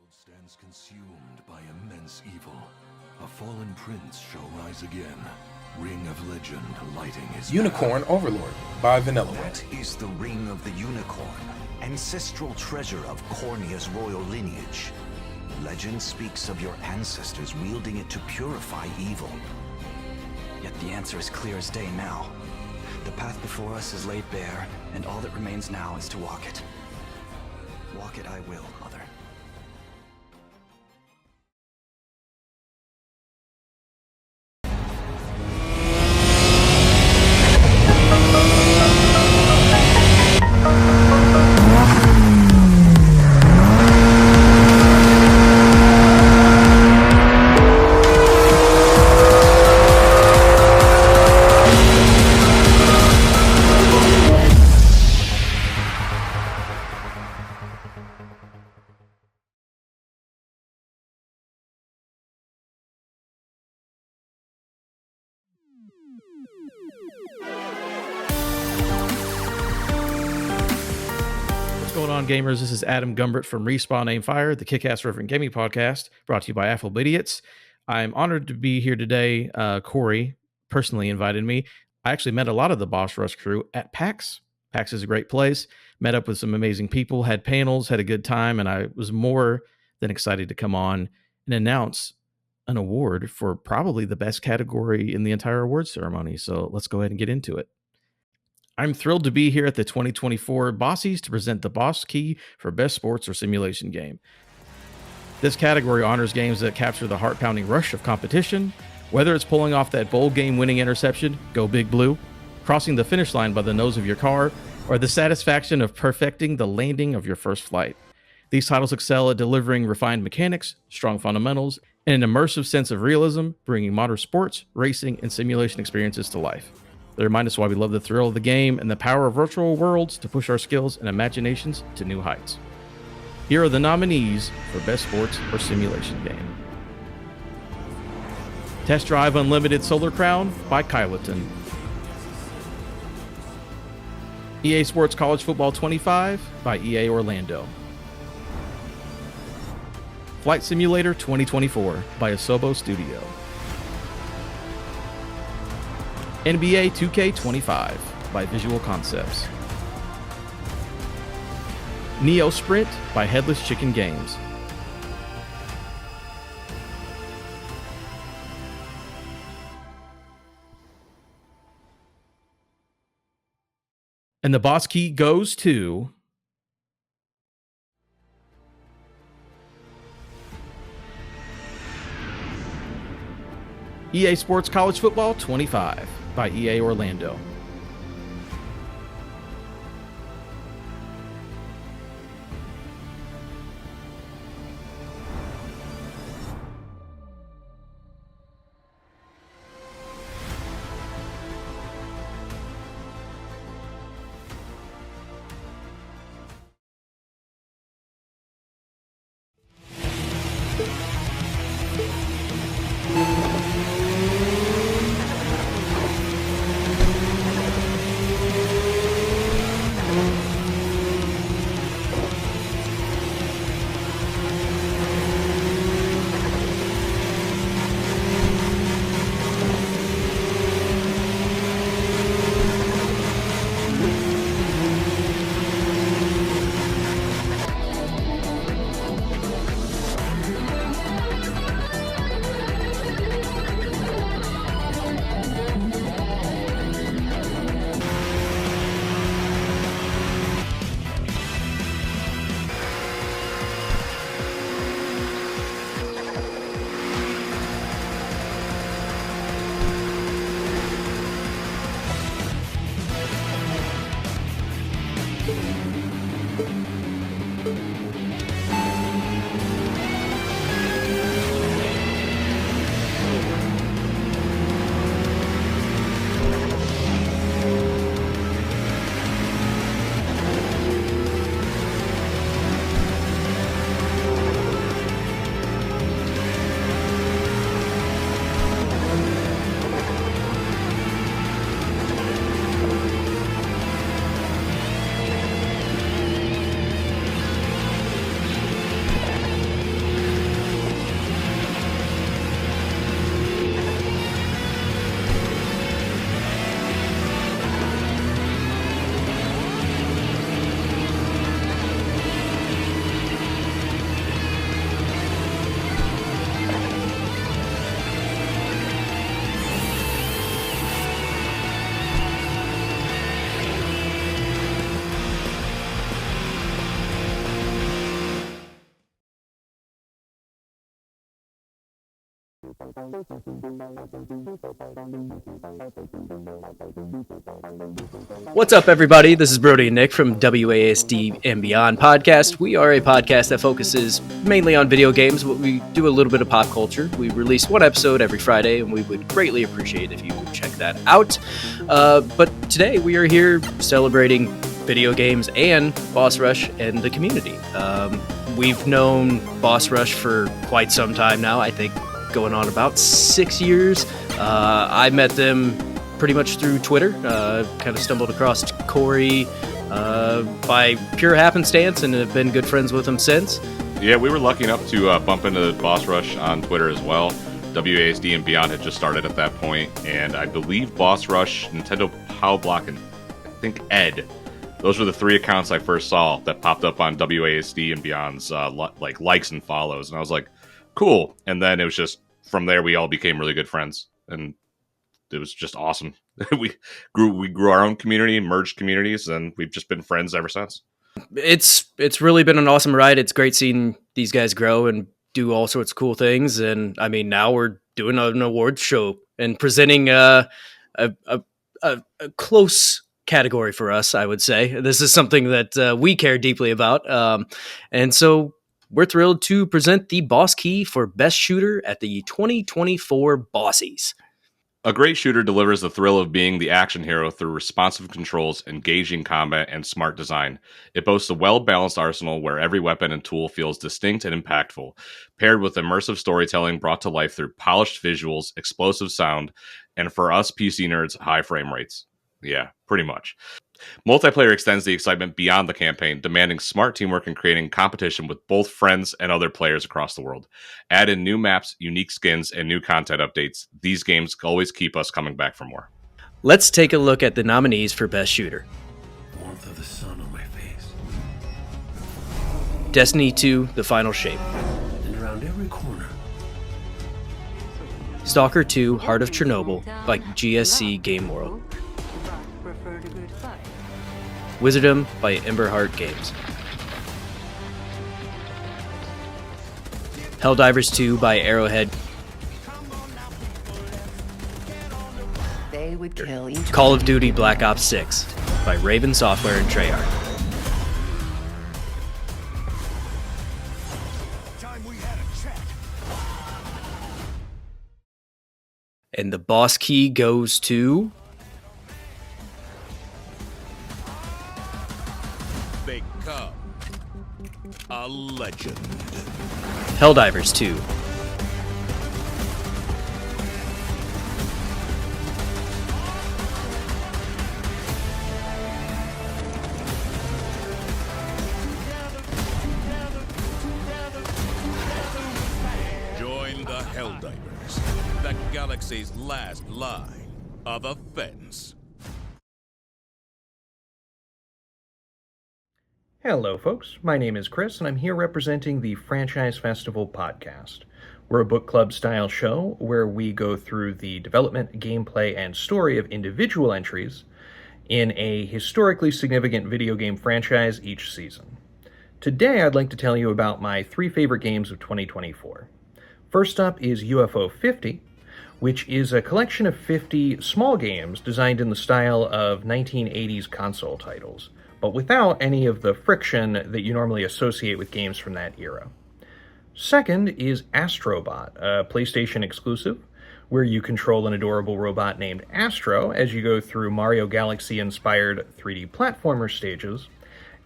Stands consumed by immense evil. A fallen prince shall rise again. Ring of legend lighting his Unicorn Overlord by Vanilla Ware. That is the Ring of the Unicorn, ancestral treasure of Cornea's royal lineage. Legend speaks of your ancestors wielding it to purify evil. Yet the answer is clear as day now. The path before us is laid bare, and all that remains now is to walk it. Walk it I will, Mother. What's going on, gamers? This is Adam Gumbert from Respawn Aim Fire, the Kick-Ass Reverend Gaming Podcast, brought to you by Affable Idiots. I'm honored to be here today. Corey personally invited me. I actually met a lot of the Boss Rush crew at PAX. PAX is a great place. Met up with some amazing people, had panels, had a good time, and I was more than excited to come on and announce an award for probably the best category in the entire award ceremony. So let's go ahead and get into it. I'm thrilled to be here at the 2024 Bossies to present the Boss Key for Best Sports or Simulation Game. This category honors games that capture the heart-pounding rush of competition, whether it's pulling off that bowl game-winning interception, go Big Blue, crossing the finish line by the nose of your car, or the satisfaction of perfecting the landing of your first flight. These titles excel at delivering refined mechanics, strong fundamentals, and an immersive sense of realism, bringing modern sports, racing, and simulation experiences to life. They remind us why we love the thrill of the game and the power of virtual worlds to push our skills and imaginations to new heights. Here are the nominees for Best Sports or Simulation Game. Test Drive Unlimited Solar Crown by Kyloton. EA Sports College Football 25 by EA Orlando. Flight Simulator 2024 by Asobo Studio. NBA 2K25 by Visual Concepts. Neo Sprint by Headless Chicken Games. And the Boss Key goes to EA Sports College Football 25 by EA Orlando. What's up, everybody? This is Brody and Nick from WASD and Beyond podcast. We are a podcast that focuses mainly on video games, but we do a little bit of pop culture. We release one episode every Friday, and we would greatly appreciate if you would check that out. But today we are here celebrating video games and Boss Rush and the community. We've known Boss Rush for quite some time now, I think going on about 6 years. I met them pretty much through Twitter, kind of stumbled across Corey by pure happenstance and have been good friends with him since. Yeah, we were lucky enough to bump into Boss Rush on Twitter as well. WASD and Beyond had just started at that point, and I believe Boss Rush, Nintendo Pow Block, and I think Ed. Those were the three accounts I first saw that popped up on WASD and Beyond's likes and follows, and I was like, cool. And then it was just from there we all became really good friends, and it was just awesome. we grew our own community, merged communities, and we've just been friends ever since. It's really been an awesome ride. It's great seeing these guys grow and do all sorts of cool things. And I mean, now we're doing an awards show and presenting a close category for us, I would say. This is something that we care deeply about. And so we're thrilled to present the Boss Key for Best Shooter at the 2024 Bossies. A great shooter delivers the thrill of being the action hero through responsive controls, engaging combat, and smart design. It boasts a well-balanced arsenal where every weapon and tool feels distinct and impactful, paired with immersive storytelling brought to life through polished visuals, explosive sound, and for us PC nerds, high frame rates. Yeah, pretty much. Multiplayer extends the excitement beyond the campaign, demanding smart teamwork and creating competition with both friends and other players across the world. Add in new maps, unique skins, and new content updates. These games always keep us coming back for more. Let's take a look at the nominees for Best Shooter. Warmth of the sun on my face. Destiny 2, The Final Shape. And around every corner. Stalker 2, Heart of Chernobyl by GSC Game World. Wizardom by Emberheart Games. Helldivers 2 by Arrowhead. They would kill each Call of Duty Black Ops 6 by Raven Software and Treyarch. And the Boss Key goes to Become a legend. Helldivers 2. Join the Helldivers, the galaxy's last line of offense. Hello, folks. My name is Chris, and I'm here representing the Franchise Festival podcast. We're a book club style show where we go through the development, gameplay, and story of individual entries in a historically significant video game franchise each season. Today, I'd like to tell you about my 3 favorite games of 2024. First up is UFO 50, which is a collection of 50 small games designed in the style of 1980s console titles, but without any of the friction that you normally associate with games from that era. Second is Astrobot, a PlayStation exclusive, where you control an adorable robot named Astro as you go through Mario Galaxy-inspired 3D platformer stages,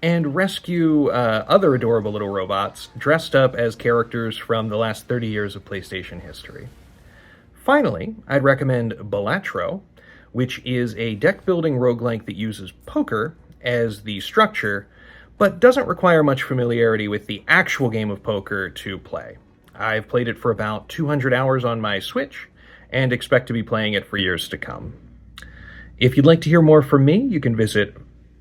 and rescue other adorable little robots dressed up as characters from the last 30 years of PlayStation history. Finally, I'd recommend Balatro, which is a deck-building roguelike that uses poker as the structure, but doesn't require much familiarity with the actual game of poker to play. I've played it for about 200 hours on my Switch, and expect to be playing it for years to come. If you'd like to hear more from me, you can visit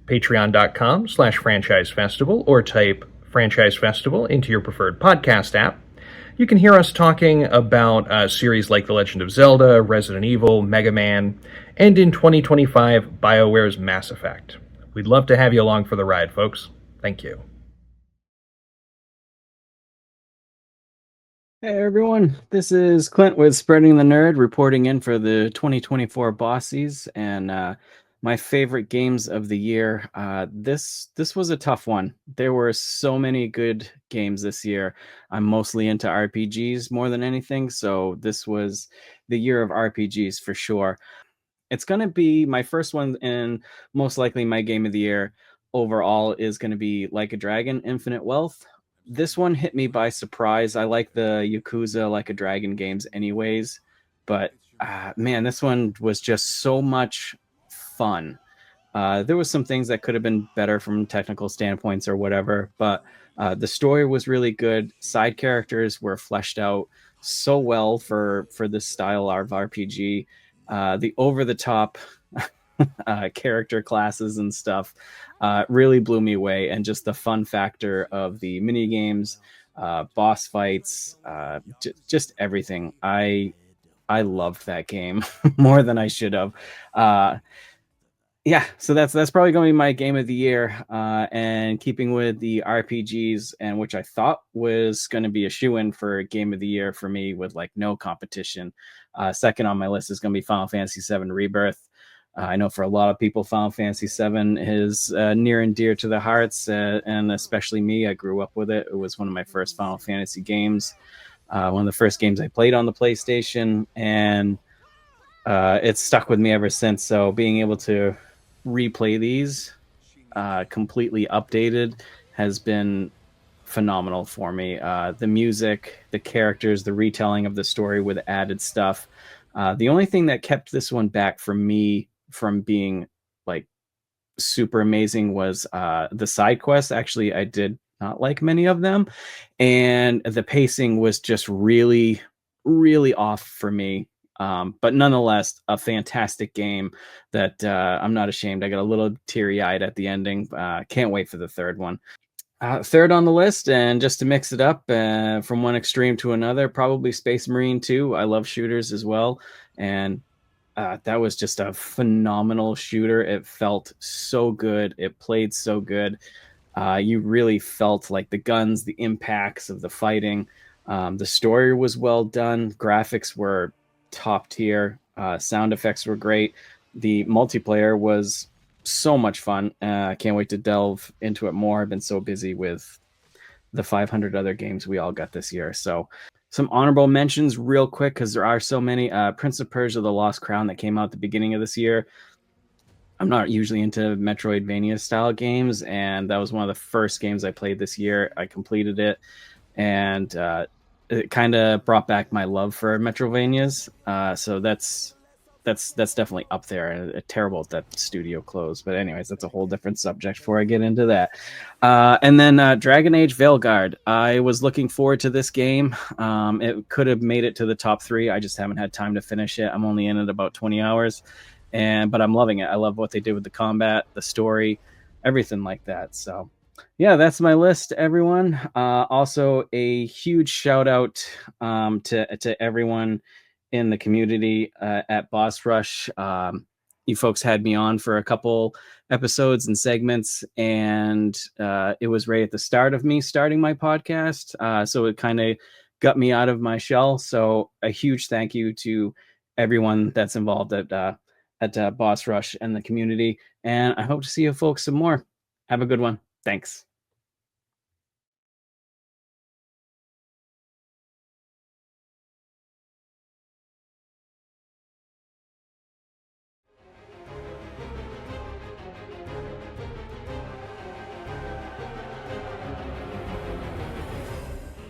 patreon.com/franchisefestival or type Franchise Festival into your preferred podcast app. You can hear us talking about series like The Legend of Zelda, Resident Evil, Mega Man, and in 2025, BioWare's Mass Effect. We'd love to have you along for the ride, folks. Thank you. Hey everyone, this is Clint with Spreading the Nerd, reporting in for the 2024 Bossies and my favorite games of the year. This was a tough one. There were so many good games this year. I'm mostly into RPGs more than anything, so this was the year of RPGs for sure. It's going to be my first one, and most likely my game of the year overall is going to be Like a Dragon Infinite Wealth. This one hit me by surprise. I like the Yakuza Like a Dragon games anyways, but man, this one was just so much fun. There was some things that could have been better from technical standpoints or whatever, but the story was really good. Side characters were fleshed out so well for this style of RPG. The over the top character classes and stuff really blew me away, and just the fun factor of the mini games, boss fights, just everything. I loved that game more than I should have. Yeah, so that's probably going to be my game of the year. And keeping with the RPGs, and which I thought was going to be a shoe-in for game of the year for me with like no competition. Second on my list is going to be Final Fantasy VII Rebirth. I know for a lot of people, Final Fantasy VII is near and dear to their hearts, and especially me. I grew up with it. It was one of my first Final Fantasy games, one of the first games I played on the PlayStation, and it's stuck with me ever since. So being able to replay these completely updated has been phenomenal for me. The music, the characters, the retelling of the story with added stuff. The only thing that kept this one back from me from being like super amazing was the side quests. Actually, I did not like many of them, and the pacing was just really, really off for me. But nonetheless, a fantastic game that I'm not ashamed. I got a little teary-eyed at the ending. Can't wait for the third one. Third on the list, and just to mix it up from one extreme to another, probably Space Marine 2. I love shooters as well, and that was just a phenomenal shooter. It felt so good. It played so good. You really felt like the guns, the impacts of the fighting. The story was well done. Graphics were top tier. Sound effects were great. The multiplayer was so much fun. I can't wait to delve into it more. I've been so busy with the 500 other games we all got this year. So some honorable mentions real quick, because there are so many. Prince of Persia: The Lost Crown that came out at the beginning of this year. I'm not usually into Metroidvania style games, and that was one of the first games I played this year. I completed it, and it kind of brought back my love for Metroidvanias. So that's definitely up there. And terrible that studio closed, but anyways, that's a whole different subject before I get into that. And then Dragon Age Veilguard. I was looking forward to this game. It could have made it to the top 3. I just haven't had time to finish it. I'm only in it about 20 hours, but I'm loving it. I love what they did with the combat, the story, everything like that. So yeah, that's my list, everyone. Also, a huge shout out to everyone in the community at Boss Rush. You folks had me on for a couple episodes and segments, and it was right at the start of me starting my podcast. So it kind of got me out of my shell. So a huge thank you to everyone that's involved at Boss Rush and the community. And I hope to see you folks some more. Have a good one. Thanks.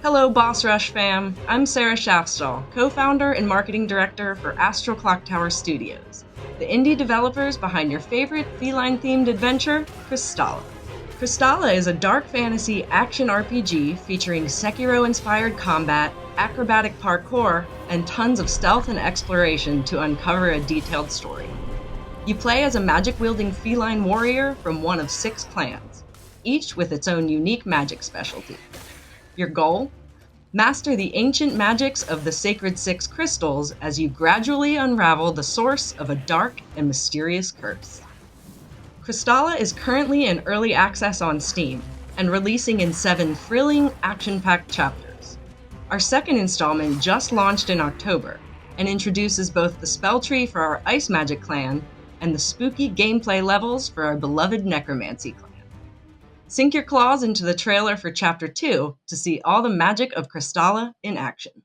Hello, Boss Rush fam. I'm Sarah Schaffstall, co-founder and marketing director for Astral Clocktower Studios, the indie developers behind your favorite feline-themed adventure, Crystalla. Crystalla is a dark fantasy action RPG featuring Sekiro-inspired combat, acrobatic parkour, and tons of stealth and exploration to uncover a detailed story. You play as a magic-wielding feline warrior from one of 6 clans, each with its own unique magic specialty. Your goal? Master the ancient magics of the Sacred 6 crystals as you gradually unravel the source of a dark and mysterious curse. Crystalla is currently in early access on Steam and releasing in 7 thrilling, action-packed chapters. Our second installment just launched in October and introduces both the spell tree for our Ice Magic clan and the spooky gameplay levels for our beloved Necromancy clan. Sink your claws into the trailer for Chapter 2 to see all the magic of Crystalla in action.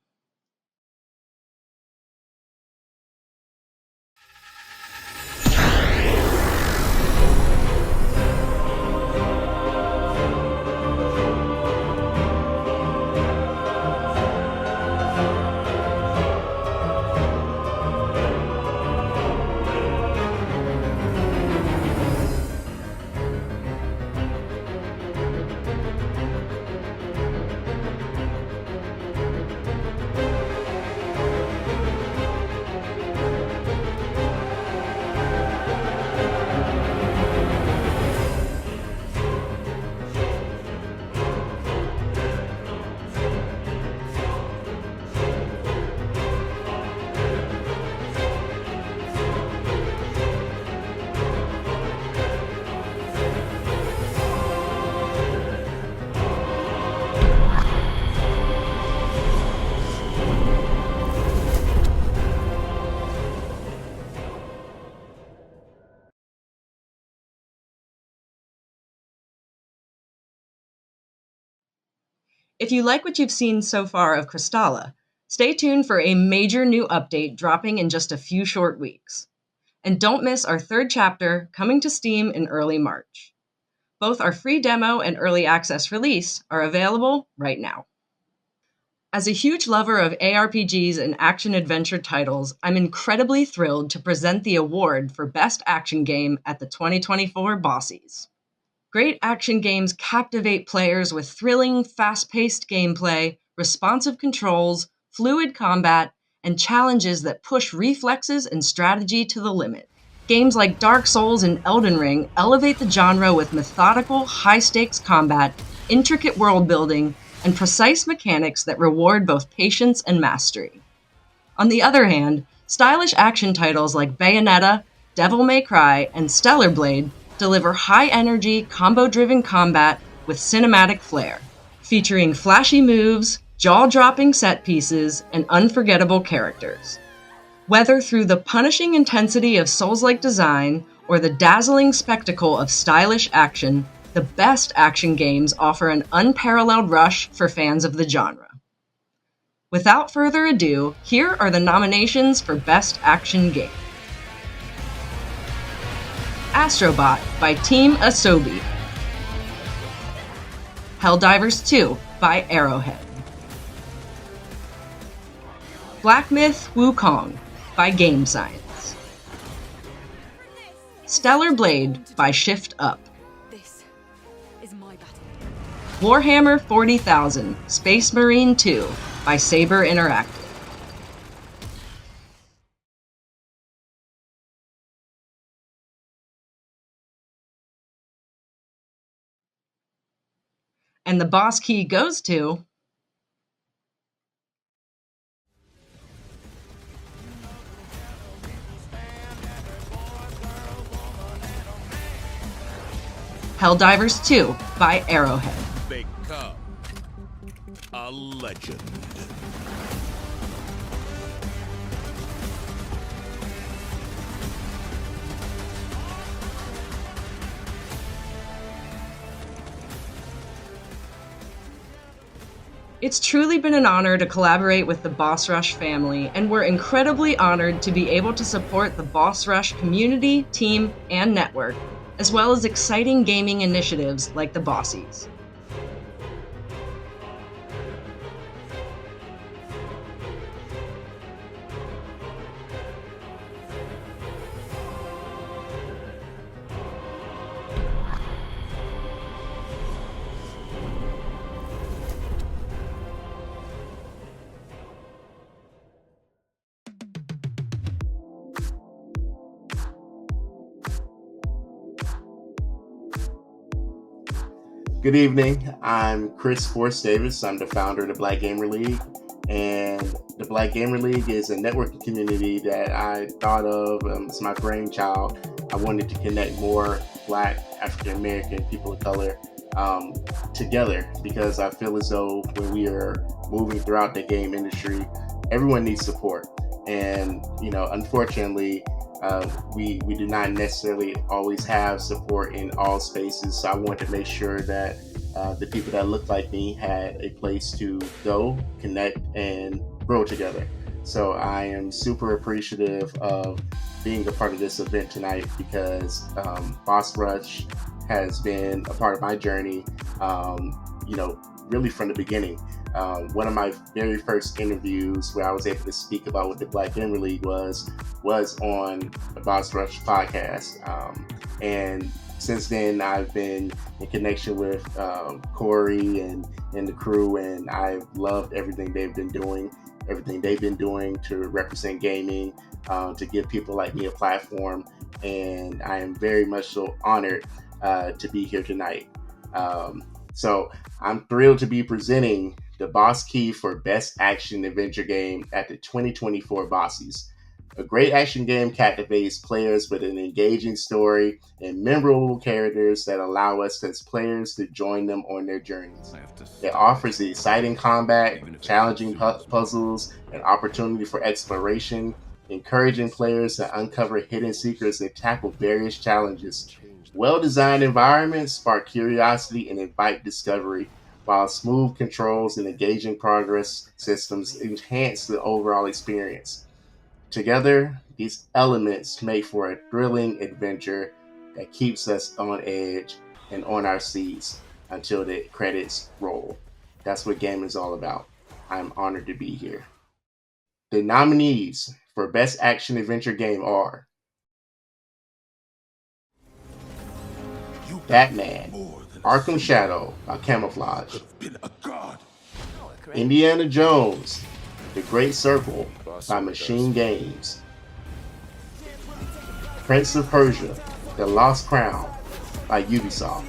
If you like what you've seen so far of Crystalla, stay tuned for a major new update dropping in just a few short weeks. And don't miss our third chapter coming to Steam in early March. Both our free demo and early access release are available right now. As a huge lover of ARPGs and action-adventure titles, I'm incredibly thrilled to present the award for Best Action Game at the 2024 Bossies. Great action games captivate players with thrilling, fast-paced gameplay, responsive controls, fluid combat, and challenges that push reflexes and strategy to the limit. Games like Dark Souls and Elden Ring elevate the genre with methodical, high-stakes combat, intricate world-building, and precise mechanics that reward both patience and mastery. On the other hand, stylish action titles like Bayonetta, Devil May Cry, and Stellar Blade deliver high-energy, combo-driven combat with cinematic flair, featuring flashy moves, jaw-dropping set pieces, and unforgettable characters. Whether through the punishing intensity of Souls-like design or the dazzling spectacle of stylish action, the best action games offer an unparalleled rush for fans of the genre. Without further ado, here are the nominations for Best Action Game. Astrobot by Team Asobi. Helldivers 2 by Arrowhead. Black Myth Wukong by Game Science. Stellar Blade by Shift Up. Warhammer 40,000 Space Marine 2 by Saber Interactive. And the boss key goes to Helldivers 2 by Arrowhead. Become a legend. It's truly been an honor to collaborate with the Boss Rush family, and we're incredibly honored to be able to support the Boss Rush community, team, and network, as well as exciting gaming initiatives like the Bossies. Good evening. I'm Chris Force Davis. I'm the founder of the Black Gamer League. And the Black Gamer League is a networking community that I thought of as my brainchild. I wanted to connect more Black, African American, people of color together, because I feel as though when we are moving throughout the game industry, everyone needs support. And, unfortunately, we do not necessarily always have support in all spaces. So I wanted to make sure that the people that look like me had a place to go, connect, and grow together. So I am super appreciative of being a part of this event tonight because Boss Rush has been a part of my journey, really from the beginning. One of my very first interviews where I was able to speak about what the Black Gamer League was on the Boss Rush podcast. And since then, I've been in connection with Corey and the crew, and I've loved everything they've been doing to represent gaming, to give people like me a platform. And I am very much so honored to be here tonight. So I'm thrilled to be presenting the Boss Key for Best Action Adventure Game at the 2024 Bossies. A great action game captivates players with an engaging story and memorable characters that allow us as players to join them on their journeys. It offers exciting combat, challenging puzzles, and opportunity for exploration, encouraging players to uncover hidden secrets and tackle various challenges. Well-designed environments spark curiosity and invite discovery, while smooth controls and engaging progress systems enhance the overall experience. Together, these elements make for a thrilling adventure that keeps us on edge and on our seats until the credits roll. That's what gaming is all about. I'm honored to be here. The nominees for Best Action Adventure Game are Batman, Arkham Shadow by Camouflage, Indiana Jones, The Great Circle by Machine Games, Prince of Persia, The Lost Crown by Ubisoft,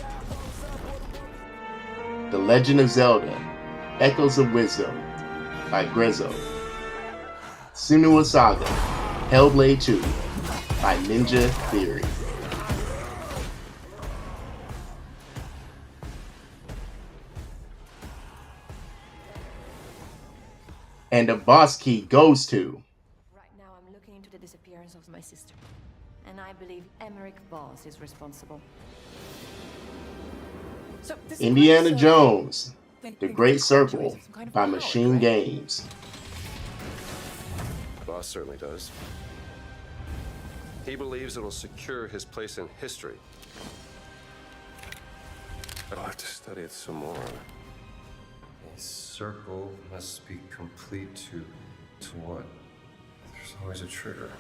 The Legend of Zelda, Echoes of Wisdom by Grezzo, Senua Saga, Hellblade 2 by Ninja Theory. And the Boss Key goes to Right now I'm looking into the disappearance of my sister. And I believe Emmerich Boss is responsible. So Indiana Jones, The Great Circle by Machine Games. Boss certainly does. He believes it'll secure his place in history. But I'll have to study it some more. A circle must be complete to what? There's always a trigger.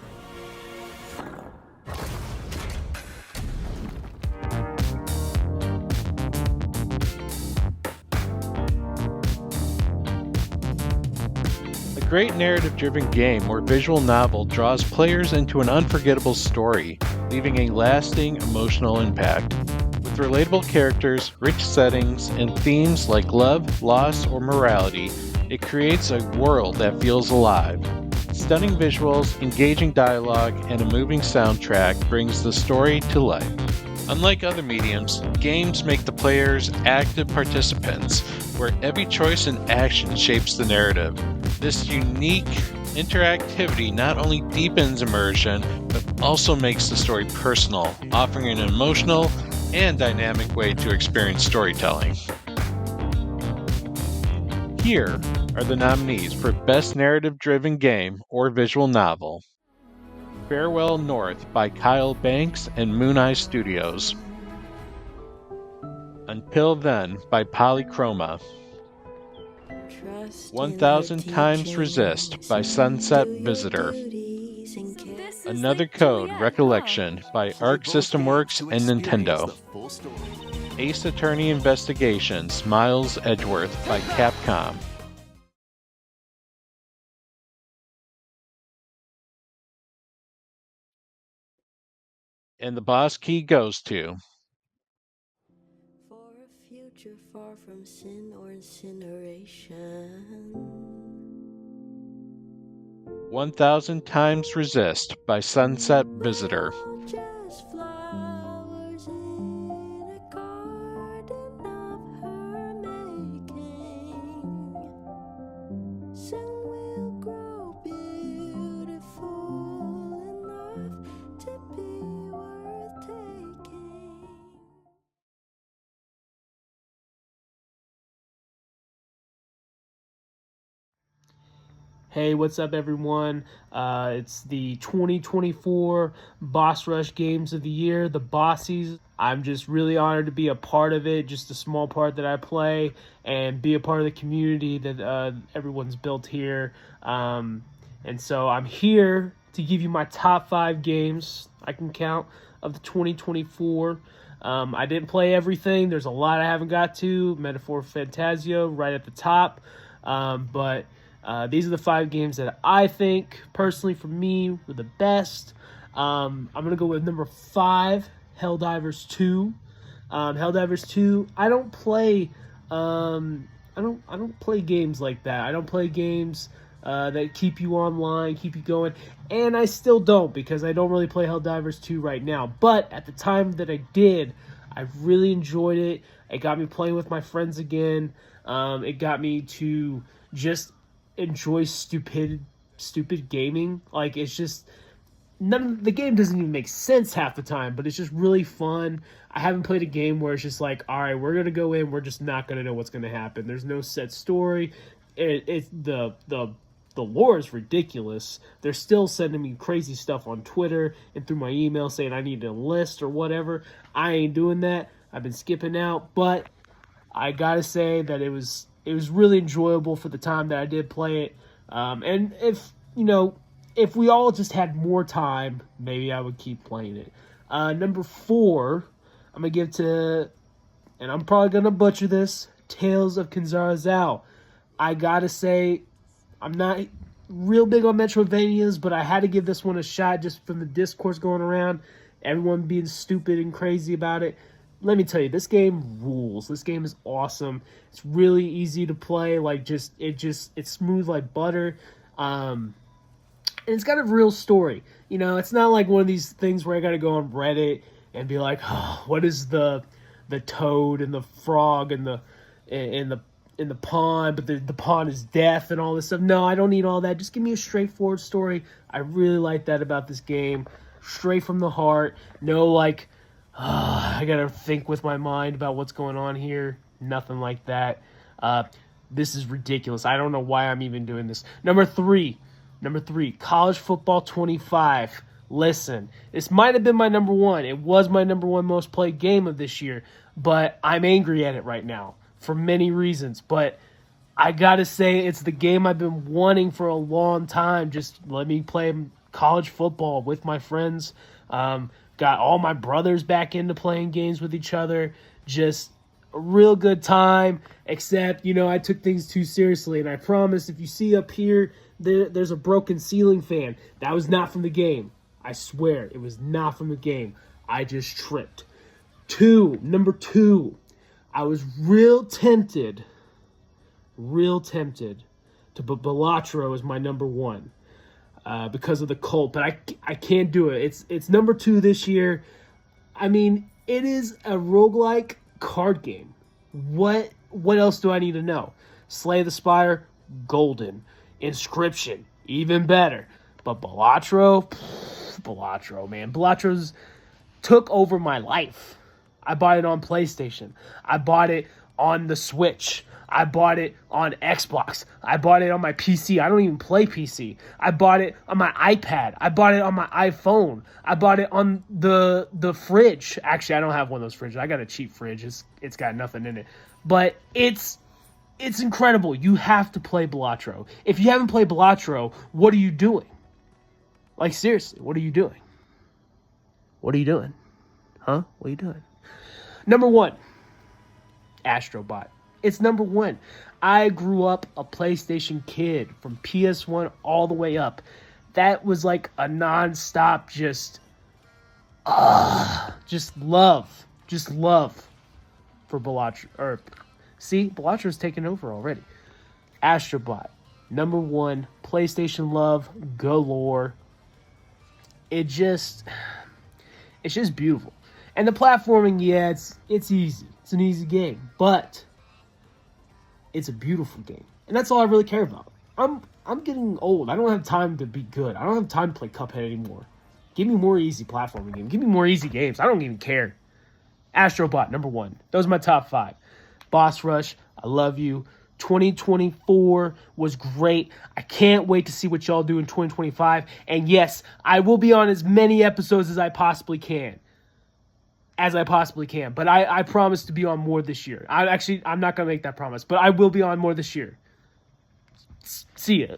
A great narrative-driven game or visual novel draws players into an unforgettable story, leaving a lasting emotional impact. With relatable characters, rich settings, and themes like love, loss, or morality, it creates a world that feels alive. Stunning visuals, engaging dialogue, and a moving soundtrack brings the story to life. Unlike other mediums, games make the players active participants, where every choice and action shapes the narrative. This unique interactivity not only deepens immersion, but also makes the story personal, offering an emotional and dynamic way to experience storytelling. Here are the nominees for Best Narrative-Driven Game or Visual Novel. Farewell North by Kyle Banks and Moon Eye Studios. Until Then by Polychroma. 1000 Times Resist by Sunset Visitor. Another Code Recollection by Arc System Works and Nintendo. Ace Attorney Investigations Miles Edgeworth by Capcom. And the Boss Key goes to For a future far from sin or incineration. 1000 Times Resist by Sunset Visitor. Just flowers in a garden of her making. Hey, what's up, everyone? It's the 2024 Boss Rush Games of the Year, the Bossies. I'm just really honored to be a part of it, just a small part that I play, and be a part of the community that everyone's built here. And so I'm here to give you my top 5 games I can count of the 2024. I didn't play everything. There's a lot I haven't got to. Metaphor Fantasia right at the top. But these are the 5 games that I think, personally, for me, were the best. I'm going to go with number 5, Helldivers 2. Helldivers 2, I don't play games like that. I don't play games that keep you online, keep you going, and I still don't, because I don't really play Helldivers 2 right now. But at the time that I did, I really enjoyed it. It got me playing with my friends again. It got me to just enjoy stupid gaming. Like, it's just the game doesn't even make sense half the time, but it's just really fun. I haven't played a game where it's just like, all right, we're gonna go in, we're just not gonna know what's gonna happen. There's no set story. It's the lore is ridiculous. They're still sending me crazy stuff on Twitter and through my email saying I need a list or whatever. I ain't doing that. I've been skipping out, but I gotta say that it was really enjoyable for the time that I did play it. And if we all just had more time, maybe I would keep playing it. Number 4, I'm gonna give to, and I'm probably gonna butcher this, Tales of Kinzara. I gotta say, I'm not real big on Metroidvanias, but I had to give this one a shot just from the discourse going around, everyone being stupid and crazy about it. Let me tell you, this game rules. This game is awesome. It's really easy to play. Like, it's smooth like butter. And it's got a real story. You know, it's not like one of these things where I got to go on Reddit and be like, oh, what is the toad and the frog and the pond, but the pond is deaf and all this stuff. No, I don't need all that. Just give me a straightforward story. I really like that about this game. Straight from the heart. No, like, I gotta think with my mind about what's going on here. Nothing like that. This is ridiculous. I don't know why I'm even doing this. Number three, College Football 25. Listen, this might have been my number 1. It was my number 1 most played game of this year, but I'm angry at it right now for many reasons. But I gotta say, it's the game I've been wanting for a long time. Just let me play college football with my friends. Got all my brothers back into playing games with each other. Just a real good time, except, I took things too seriously. And I promise, if you see up here, there's a broken ceiling fan. That was not from the game. I swear, it was not from the game. I just tripped. Number 2, I was real tempted to put Balatro as my number 1. Because of the cult, but I can't do it. It's number 2 this year. I mean, it is a roguelike card game. What else do I need to know? Slay the Spire, golden. Inscription, even better. But Balatro, man. Balatro's took over my life. I bought it on PlayStation. I bought it on the Switch. I bought it on Xbox. I bought it on my PC. I don't even play PC. I bought it on my iPad. I bought it on my iPhone. I bought it on the fridge. Actually, I don't have one of those fridges. I got a cheap fridge. It's got nothing in it. But it's incredible. You have to play Balatro. If you haven't played Balatro, what are you doing? Like, seriously, what are you doing? What are you doing? Huh? What are you doing? Number 1, Astrobot. It's number 1. I grew up a PlayStation kid from PS1 all the way up. That was like a non-stop just love for Balatro. See, Balatro's taken over already. Astrobot, number 1, PlayStation love galore. It's just beautiful. And the platforming, yeah, it's easy. It's an easy game, but it's a beautiful game. And that's all I really care about. I'm getting old. I don't have time to be good. I don't have time to play Cuphead anymore. Give me more easy platforming games. Give me more easy games. I don't even care. Astrobot, number 1. Those are my top 5. Boss Rush, I love you. 2024 was great. I can't wait to see what y'all do in 2025. And yes, I will be on as many episodes as I possibly can. But I promise to be on more this year. I'm not going to make that promise, but I will be on more this year. See ya.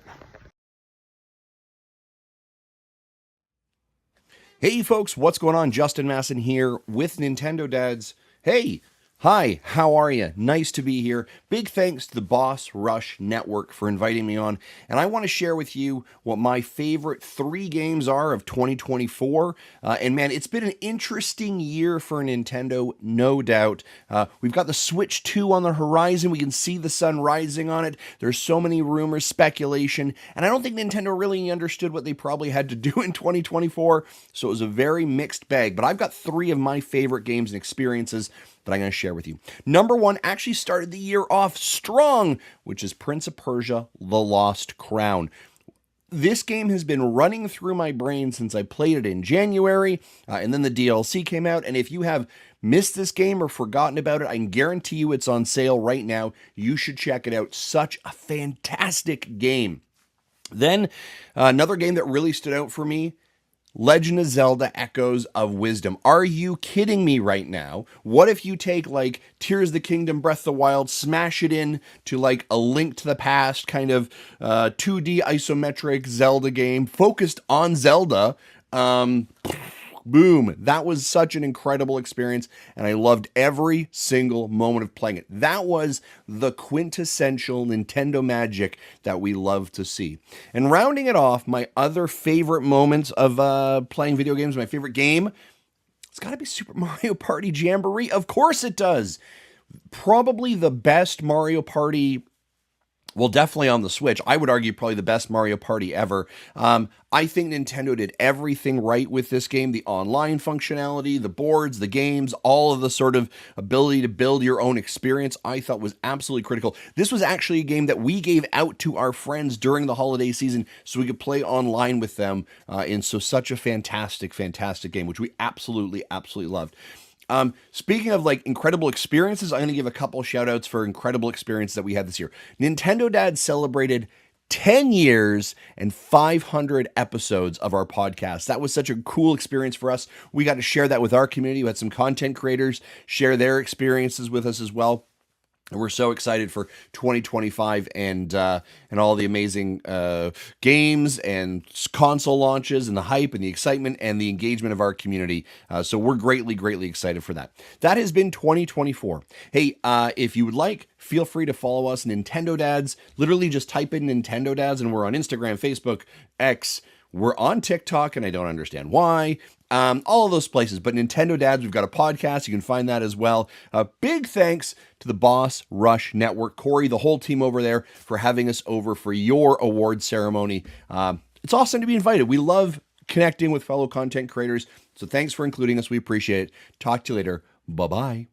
Hey folks, what's going on? Justin Masson here with Nintendo Dads. Hey, hi, how are you? Nice to be here. Big thanks to the Boss Rush Network for inviting me on, and I want to share with you what my favorite 3 games are of 2024. And man, it's been an interesting year for Nintendo, no doubt. We've got the Switch 2 on the horizon. We can see the sun rising on it. There's so many rumors, speculation, and I don't think Nintendo really understood what they probably had to do in 2024, so it was a very mixed bag. But I've got 3 of my favorite games and experiences that I'm going to share with you. Number 1 actually started the year off strong, which is Prince of Persia: The Lost Crown. This game has been running through my brain since I played it in January, and then the DLC came out, and if you have missed this game or forgotten about it, I can guarantee you it's on sale right now. You should check it out. Such a fantastic game. Then, another game that really stood out for me, Legend of Zelda Echoes of Wisdom. Are you kidding me right now? What if you take like Tears of the Kingdom, Breath of the Wild, smash it in to like a Link to the Past kind of 2D isometric Zelda game focused on Zelda? Boom. That was such an incredible experience, and I loved every single moment of playing it. That was the quintessential Nintendo magic that we love to see. And rounding it off, my other favorite moments of playing video games, my favorite game, it's got to be Super Mario Party Jamboree. Of course it does. Probably the best Mario Party. Well, definitely on the Switch. I would argue probably the best Mario Party ever. I think Nintendo did everything right with this game. The online functionality, the boards, the games, all of the sort of ability to build your own experience, I thought was absolutely critical. This was actually a game that we gave out to our friends during the holiday season so we could play online with them. And so such a fantastic, fantastic game, which we absolutely, absolutely loved. Speaking of like incredible experiences, I'm going to give a couple shout outs for incredible experiences that we had this year. Nintendo Dad celebrated 10 years and 500 episodes of our podcast. That was such a cool experience for us. We got to share that with our community. We had some content creators share their experiences with us as well. And we're so excited for 2025 and all the amazing games and console launches and the hype and the excitement and the engagement of our community. So we're greatly, greatly excited for that. That has been 2024. Hey, if you would like, feel free to follow us, Nintendo Dads. Literally just type in Nintendo Dads, and we're on Instagram, Facebook, X. We're on TikTok, and I don't understand why. All of those places. But Nintendo Dads, we've got a podcast. You can find that as well. Big thanks to the Boss Rush Network, Corey, the whole team over there for having us over for your award ceremony. It's awesome to be invited. We love connecting with fellow content creators. So thanks for including us. We appreciate it. Talk to you later. Bye-bye.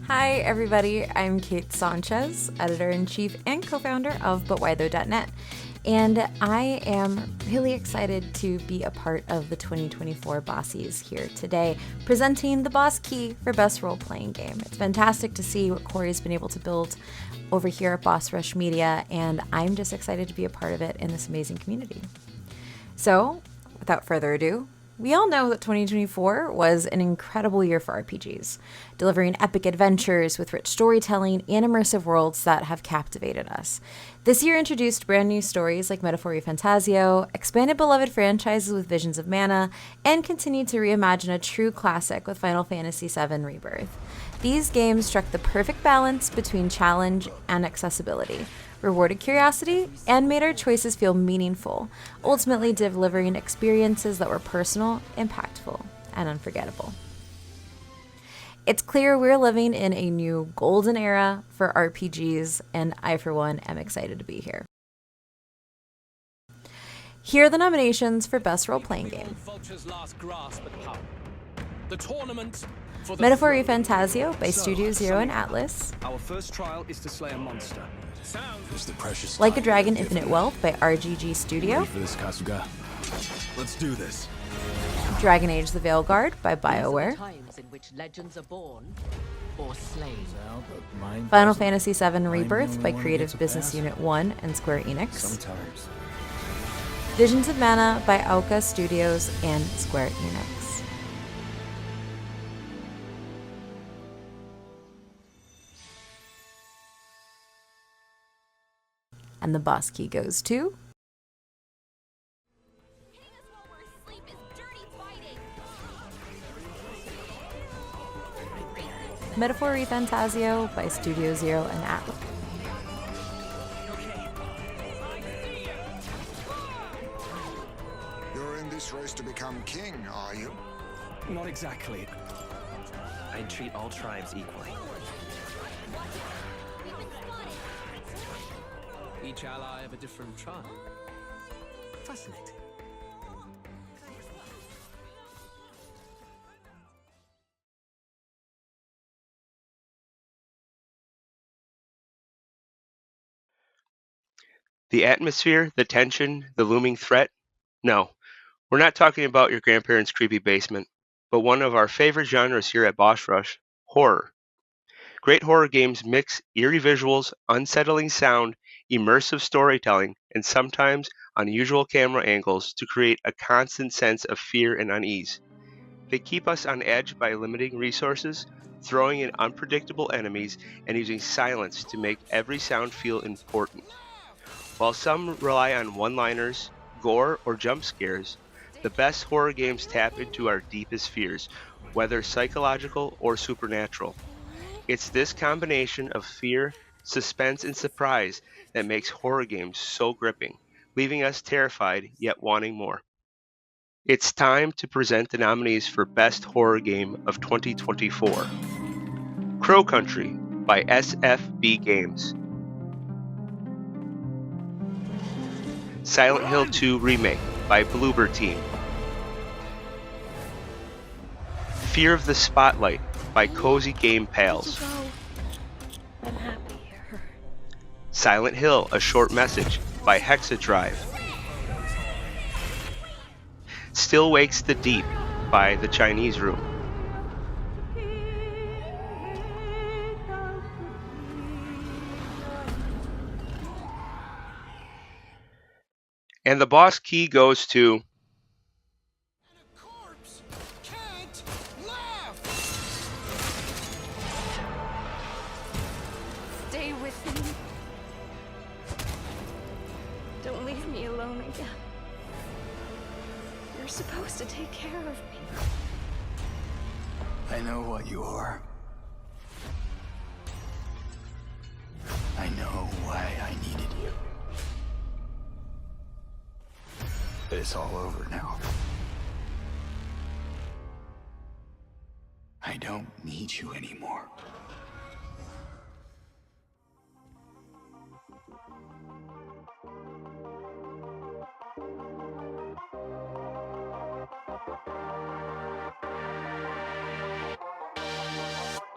Hi, everybody. I'm Kate Sanchez, editor-in-chief and co-founder of ButWhyThough.net, and I am really excited to be a part of the 2024 Bossies here today, presenting the Boss Key for Best Role-Playing Game. It's fantastic to see what Corey's been able to build over here at Boss Rush Media, and I'm just excited to be a part of it in this amazing community. So, without further ado, we all know that 2024 was an incredible year for RPGs, delivering epic adventures with rich storytelling and immersive worlds that have captivated us. This year introduced brand new stories like Metaphoria Fantasio, expanded beloved franchises with Visions of Mana, and continued to reimagine a true classic with Final Fantasy VII Rebirth. These games struck the perfect balance between challenge and accessibility, rewarded curiosity, and made our choices feel meaningful, ultimately delivering experiences that were personal, impactful, and unforgettable. It's clear we're living in a new golden era for RPGs, and I, for one, am excited to be here. Here are the nominations for Best Role-Playing Game. The tournament Metaphor Fantasio by Studio Zero and Atlas. Our first trial is to slay a monster. Who's the precious Like a Dragon Infinite Wealth by RGG Studio. for this, Kasuga? Let's do this. Dragon Age the Veilguard by BioWare. Times in which legends are born or slain. Final Fantasy VII Rebirth by Creative Business Unit 1 and Square Enix. Sometimes. Visions of Mana by Aoka Studios and Square Enix. And the boss key goes to Metaphor Fantasio by Studio Zero and Atlas. You're in this race to become king, are you? Not exactly. I'd treat all tribes equally. Each ally of a different tribe. Fascinating. The atmosphere, the tension, the looming threat? No, we're not talking about your grandparents' creepy basement, but one of our favorite genres here at Boss Rush, horror. Great horror games mix eerie visuals, unsettling sound, immersive storytelling, and sometimes unusual camera angles to create a constant sense of fear and unease. They keep us on edge by limiting resources, throwing in unpredictable enemies, and using silence to make every sound feel important. While some rely on one-liners, gore, or jump scares, the best horror games tap into our deepest fears, whether psychological or supernatural. It's this combination of fear, suspense, and surprise that makes horror games so gripping, leaving us terrified yet wanting more. It's time to present the nominees for Best Horror Game of 2024. Crow Country by SFB Games. Silent Hill 2 Remake by Bloober Team. Fear of the Spotlight by Cozy Game Pals. I'm happy here. Silent Hill: A Short Message by Hexadrive. Still Wakes the Deep by The Chinese Room. And the boss key goes to Stay with me. Don't leave me alone again. You're supposed to take care of me. I know what you are. I know why I needed you. But it's all over now. I don't need you anymore.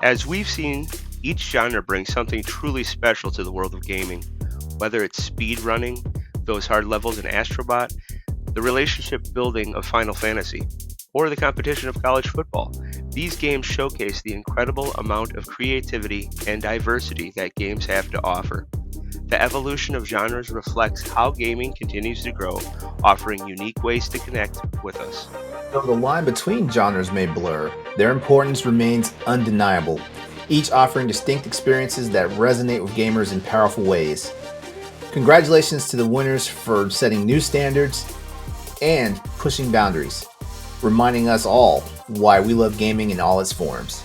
As we've seen, each genre brings something truly special to the world of gaming. Whether it's speed running, those hard levels in Astrobot, the relationship building of Final Fantasy, or the competition of college football, these games showcase the incredible amount of creativity and diversity that games have to offer. The evolution of genres reflects how gaming continues to grow, offering unique ways to connect with us. Though the line between genres may blur, their importance remains undeniable, each offering distinct experiences that resonate with gamers in powerful ways. Congratulations to the winners for setting new standards and pushing boundaries, reminding us all why we love gaming in all its forms.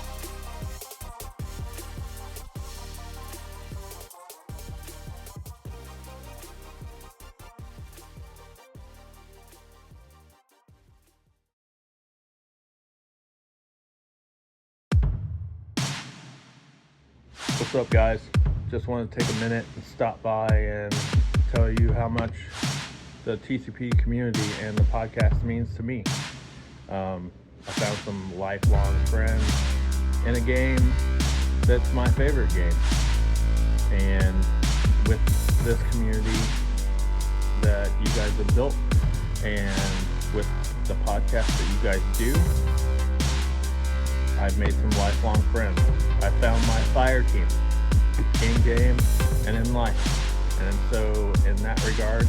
What's up, guys? Just want to take a minute and stop by and tell you how much the TCP community and the podcast means to me. I found some lifelong friends in a game that's my favorite game. And with this community that you guys have built, and with the podcast that you guys do, I've made some lifelong friends. I found my fire team in game and in life. And so in that regard,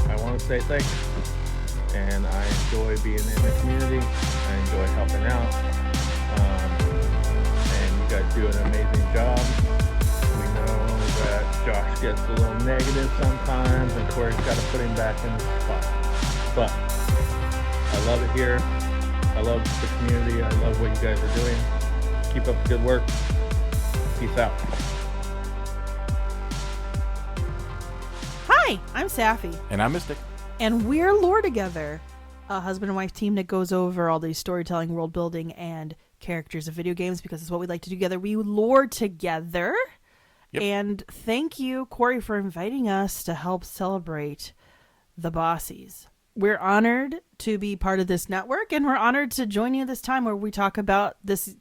I want to say thank you. And I enjoy being in the community. I enjoy helping out. And you guys do an amazing job. We know that Josh gets a little negative sometimes, and Corey's got to put him back in the spot. But I love it here. I love the community. I love what you guys are doing. Keep up the good work. Peace out. Hi, I'm Safi. And I'm Mystic. And we're Lore Together, a husband and wife team that goes over all the storytelling, world building, and characters of video games because it's what we like to do together. We lore together. Yep. And thank you, Corey, for inviting us to help celebrate the Bossies. We're honored to be part of this network, and we're honored to join you this time where we talk about this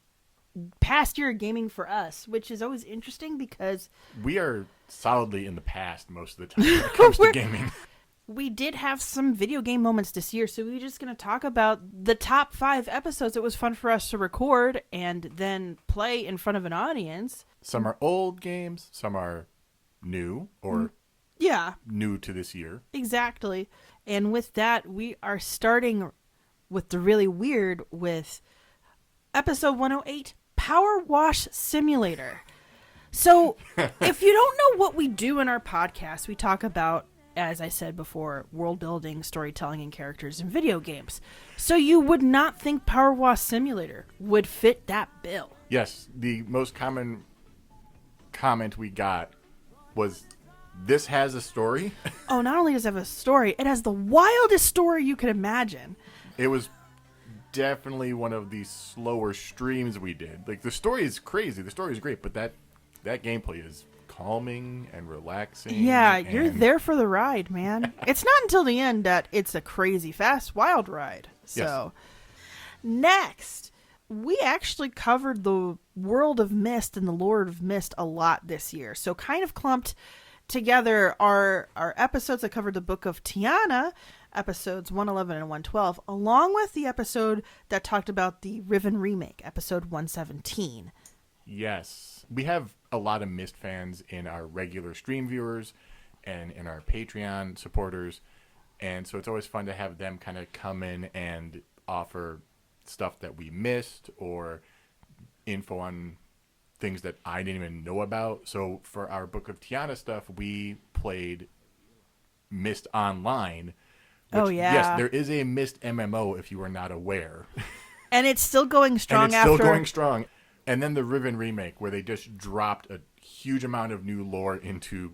past year of gaming for us, which is always interesting because we are solidly in the past most of the time when it comes to gaming. We did have some video game moments this year, so we're just going to talk about the top 5 episodes. It was fun for us to record and then play in front of an audience. Some are old games, some are new or new to this year. Exactly. And with that, we are starting with the really weird with episode 108, Power Wash Simulator. So if you don't know what we do in our podcast, we talk about, as I said before, world building, storytelling, and characters in video games. So you would not think Power Wash Simulator would fit that bill. Yes, the most common comment we got was, this has a story. Oh, not only does it have a story, it has the wildest story you could imagine. It was definitely one of the slower streams we did. Like, the story is crazy. The story is great, but that gameplay is calming and relaxing. Yeah, you're there for the ride, man. It's not until the end that it's a crazy, fast, wild ride. So, Next, we actually covered the World of Mist and the Lord of Mist a lot this year. So kind of clumped together our episodes that covered the Book of Tiana, episodes 111 and 112, along with the episode that talked about the Riven remake, episode 117. Yes. We have a lot of Myst fans in our regular stream viewers and in our Patreon supporters. And so it's always fun to have them kind of come in and offer stuff that we missed or info on things that I didn't even know about. So for our Book of Tiana stuff, we played Myst Online. Which, yes, there is a Myst MMO if you are not aware. And it's still going strong still going strong. And then the Riven remake, where they just dropped a huge amount of new lore into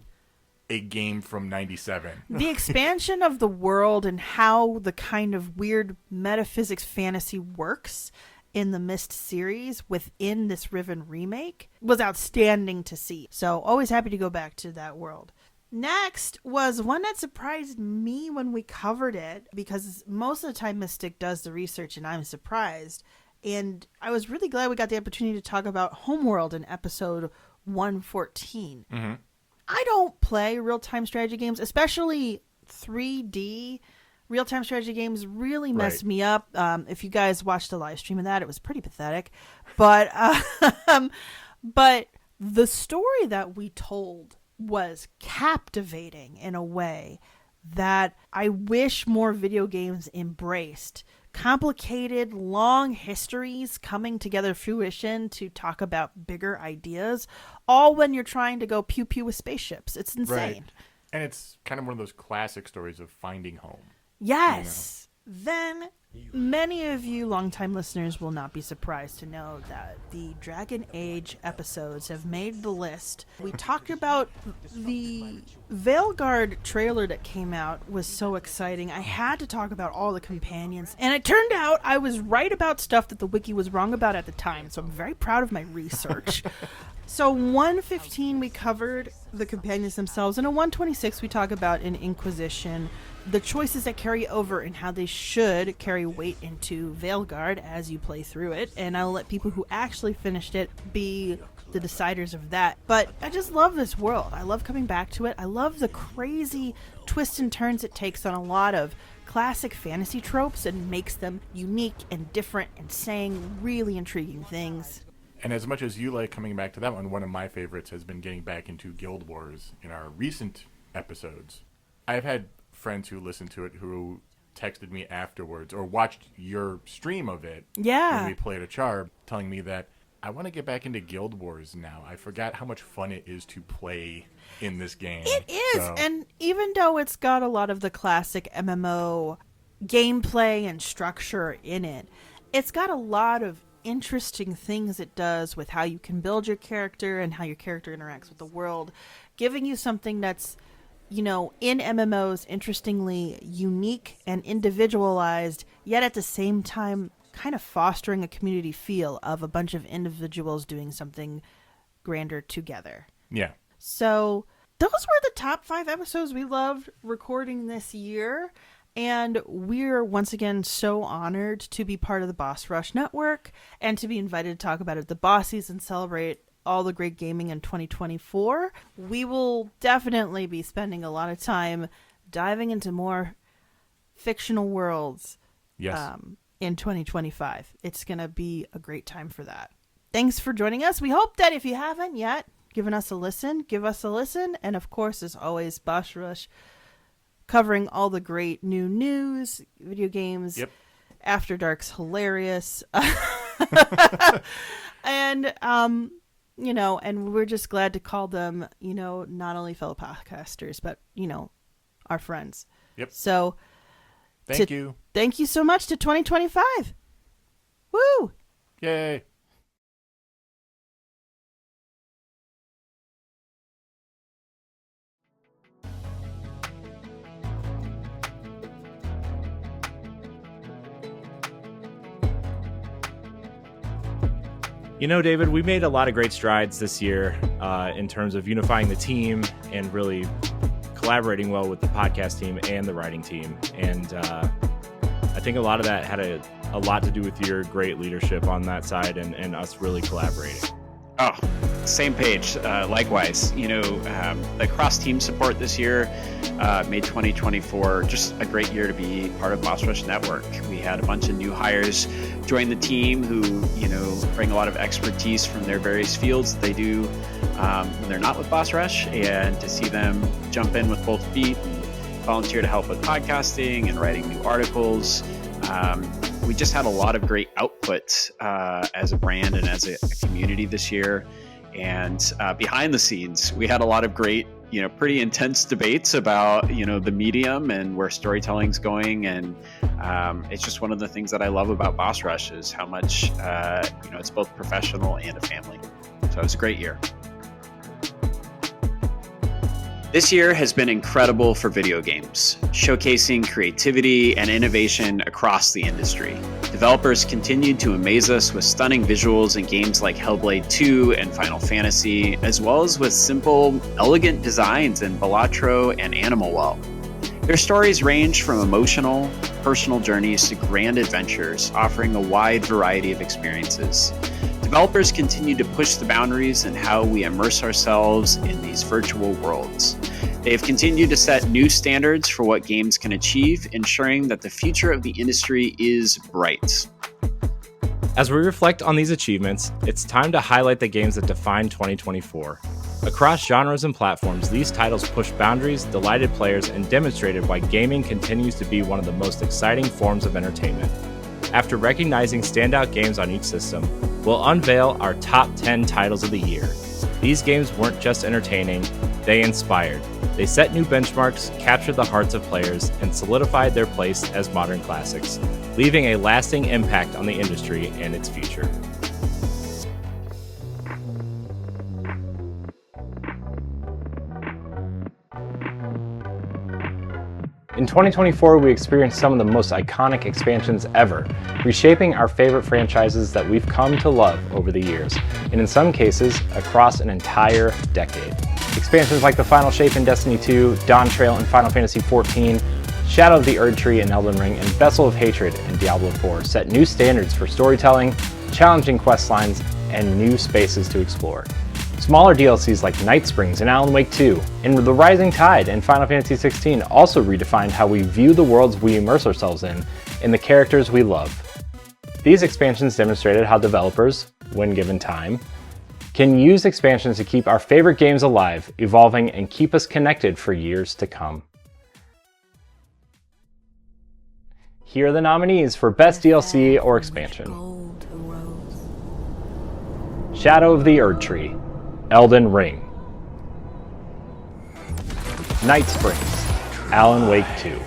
a game from 97. The expansion of the world and how the kind of weird metaphysics fantasy works in the Myst series within this Riven remake was outstanding to see. So always happy to go back to that world. Next was one that surprised me when we covered it, because most of the time Mystic does the research and I'm surprised. And I was really glad we got the opportunity to talk about Homeworld in episode 114. Mm-hmm. I don't play real-time strategy games, especially 3D real-time strategy games really messed me up. If you guys watched the live stream of that, it was pretty pathetic. But but the story that we told was captivating in a way that I wish more video games embraced. Complicated, long histories coming together fruition to talk about bigger ideas, all when you're trying to go pew-pew with spaceships. It's insane. Right. And it's kind of one of those classic stories of finding home. Yes. You know? Then many of you longtime listeners will not be surprised to know that the Dragon Age episodes have made the list. We talked about the Veilguard trailer that came out was so exciting. I had to talk about all the companions. And it turned out I was right about stuff that the wiki was wrong about at the time. So I'm very proud of my research. So 115 we covered the companions themselves, and in 126 we talk about an Inquisition, the choices that carry over and how they should carry weight into Veilguard as you play through it, and I'll let people who actually finished it be the deciders of that. But I just love this world. I love coming back to it. I love the crazy twists and turns it takes on a lot of classic fantasy tropes and makes them unique and different and saying really intriguing things. And as much as you like coming back to that one of my favorites has been getting back into Guild Wars in our recent episodes. I've had friends who listened to it who texted me afterwards or watched your stream of it when we played a Charb, telling me that I want to get back into Guild Wars now. I forgot how much fun it is to play in this game. It is, and even though it's got a lot of the classic MMO gameplay and structure in it, it's got a lot of interesting things it does with how you can build your character and how your character interacts with the world, giving you something that's, you know, in MMOs interestingly unique and individualized, yet at the same time kind of fostering a community feel of a bunch of individuals doing something grander together. Yeah. So those were the top 5 episodes we loved recording this year. And we're once again so honored to be part of the Boss Rush Network and to be invited to talk about it at the Bossies and celebrate all the great gaming in 2024. We will definitely be spending a lot of time diving into more fictional worlds in 2025. It's going to be a great time for that. Thanks for joining us. We hope that if you haven't yet given us a listen, give us a listen. And of course, as always, Boss Rush covering all the great new news, video games. Yep. After Dark's hilarious. And, you know, and we're just glad to call them, you know, not only fellow podcasters, but, you know, our friends. Yep. So thank you. Thank you so much to 2025. Woo! Yay. You know, David, we made a lot of great strides this year in terms of unifying the team and really collaborating well with the podcast team and the writing team. And I think a lot of that had a lot to do with your great leadership on that side and us really collaborating. Oh, same page. Likewise, you know, the cross-team support this year made 2024 just a great year to be part of Boss Rush Network. We had a bunch of new hires join the team who, you know, bring a lot of expertise from their various fields they do when they're not with Boss Rush, and to see them jump in with both feet and volunteer to help with podcasting and writing new articles. We just had a lot of great output as a brand and as a community this year. And behind the scenes, we had a lot of great, you know, pretty intense debates about, you know, the medium and where storytelling's going. And it's just one of the things that I love about Boss Rush is how much, you know, it's both professional and a family. So it was a great year. This year has been incredible for video games, showcasing creativity and innovation across the industry. Developers continued to amaze us with stunning visuals in games like Hellblade 2 and Final Fantasy, as well as with simple, elegant designs in Balatro and Animal Well. Their stories range from emotional, personal journeys to grand adventures, offering a wide variety of experiences. Developers continue to push the boundaries in how we immerse ourselves in these virtual worlds. They have continued to set new standards for what games can achieve, ensuring that the future of the industry is bright. As we reflect on these achievements, it's time to highlight the games that define 2024. Across genres and platforms, these titles pushed boundaries, delighted players, and demonstrated why gaming continues to be one of the most exciting forms of entertainment. After recognizing standout games on each system, we'll unveil our top 10 titles of the year. These games weren't just entertaining, they inspired. They set new benchmarks, captured the hearts of players, and solidified their place as modern classics, leaving a lasting impact on the industry and its future. In 2024, we experienced some of the most iconic expansions ever, reshaping our favorite franchises that we've come to love over the years, and in some cases, across an entire decade. Expansions like the Final Shape in Destiny 2, Dawn Trail in Final Fantasy XIV, Shadow of the Erdtree in Elden Ring, and Vessel of Hatred in Diablo 4 set new standards for storytelling, challenging quest lines, and new spaces to explore. Smaller DLCs like Night Springs in Alan Wake 2 and The Rising Tide in Final Fantasy XVI also redefined how we view the worlds we immerse ourselves in and the characters we love. These expansions demonstrated how developers, when given time, can use expansions to keep our favorite games alive, evolving, and keep us connected for years to come. Here are the nominees for Best DLC or Expansion. Shadow of the Erdtree, Elden Ring. Night Springs, Alan Wake 2.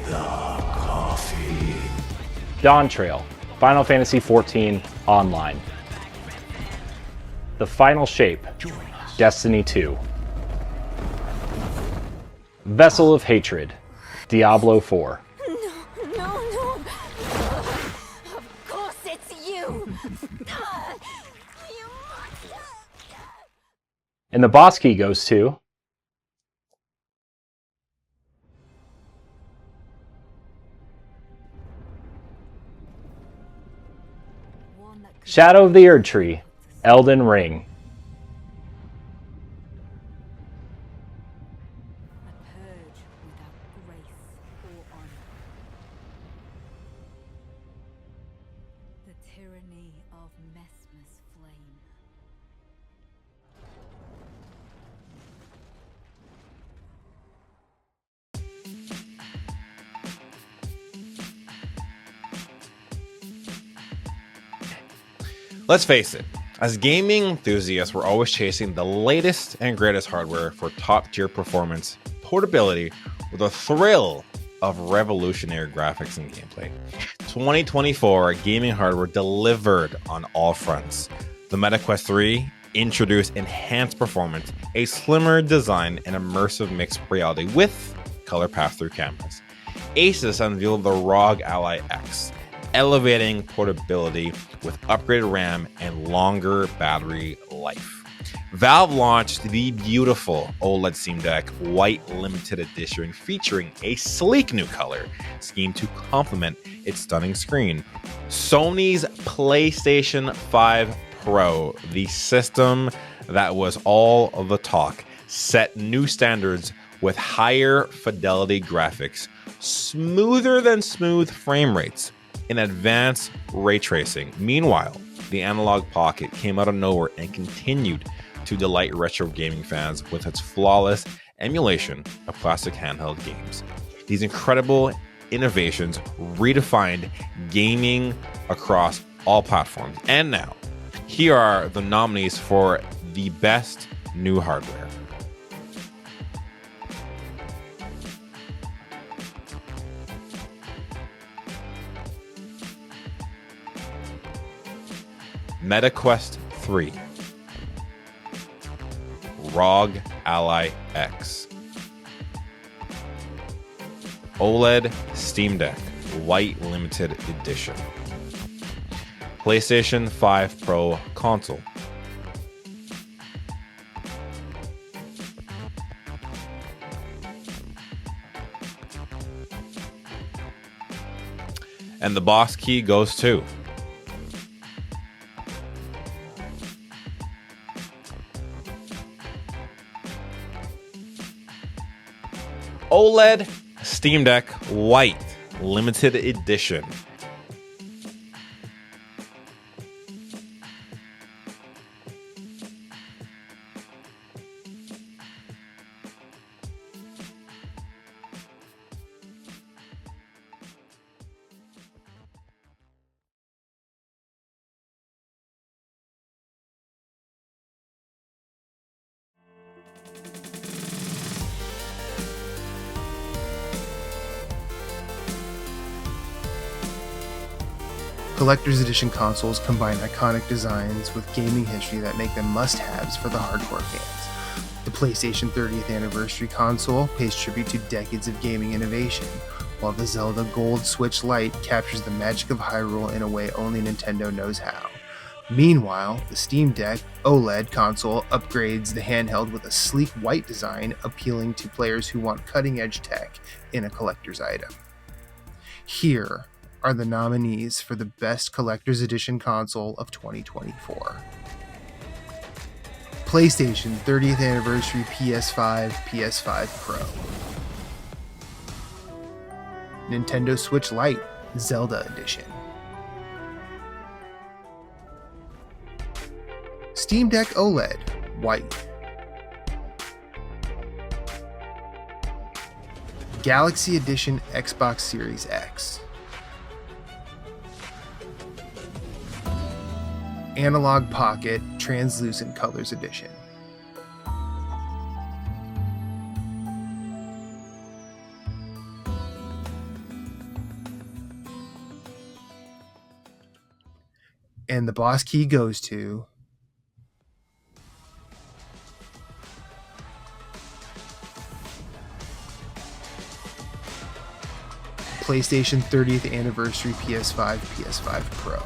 Dawn Trail, Final Fantasy XIV Online. The Final Shape, Destiny 2. Vessel of Hatred, Diablo 4. No. Of course it's you. And the boss key goes to Shadow of the Erdtree, Elden Ring. The tyranny of Messmer's flame. Let's face it, as gaming enthusiasts, we're always chasing the latest and greatest hardware for top-tier performance, portability, with a thrill of revolutionary graphics and gameplay. 2024 gaming hardware delivered on all fronts. The MetaQuest 3 introduced enhanced performance, a slimmer design, and immersive mixed reality with color pass-through cameras. Asus unveiled the ROG Ally X, elevating portability with upgraded RAM and longer battery life. Valve launched the beautiful OLED Steam Deck White Limited Edition, featuring a sleek new color scheme to complement its stunning screen. Sony's PlayStation 5 Pro, the system that was all of the talk, set new standards with higher fidelity graphics, smoother than smooth frame rates, and advanced ray tracing. Meanwhile, the Analog Pocket came out of nowhere and continued to delight retro gaming fans with its flawless emulation of classic handheld games. These incredible innovations redefined gaming across all platforms. And now, here are the nominees for the best new hardware. MetaQuest 3, ROG Ally X, OLED Steam Deck White Limited Edition, PlayStation 5 Pro console, and the boss key goes to OLED Steam Deck White Limited Edition. Collector's Edition consoles combine iconic designs with gaming history that make them must-haves for the hardcore fans. The PlayStation 30th Anniversary console pays tribute to decades of gaming innovation, while the Zelda Gold Switch Lite captures the magic of Hyrule in a way only Nintendo knows how. Meanwhile, the Steam Deck OLED console upgrades the handheld with a sleek white design appealing to players who want cutting-edge tech in a collector's item. Here are the nominees for the Best Collector's Edition console of 2024. PlayStation 30th Anniversary PS5, PS5 Pro. Nintendo Switch Lite, Zelda Edition. Steam Deck OLED, white. Galaxy Edition Xbox Series X. Analog Pocket Translucent Colors Edition. And the boss key goes to PlayStation 30th Anniversary PS5, PS5 Pro.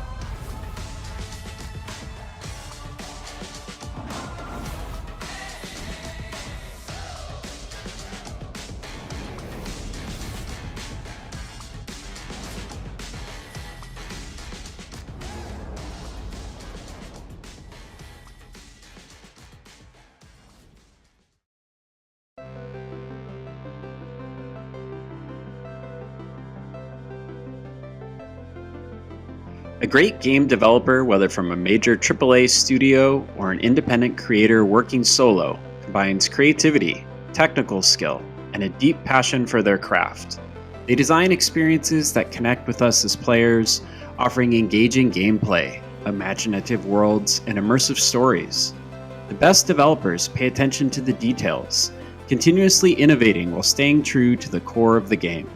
A great game developer, whether from a major AAA studio or an independent creator working solo, combines creativity, technical skill, and a deep passion for their craft. They design experiences that connect with us as players, offering engaging gameplay, imaginative worlds, and immersive stories. The best developers pay attention to the details, continuously innovating while staying true to the core of the game.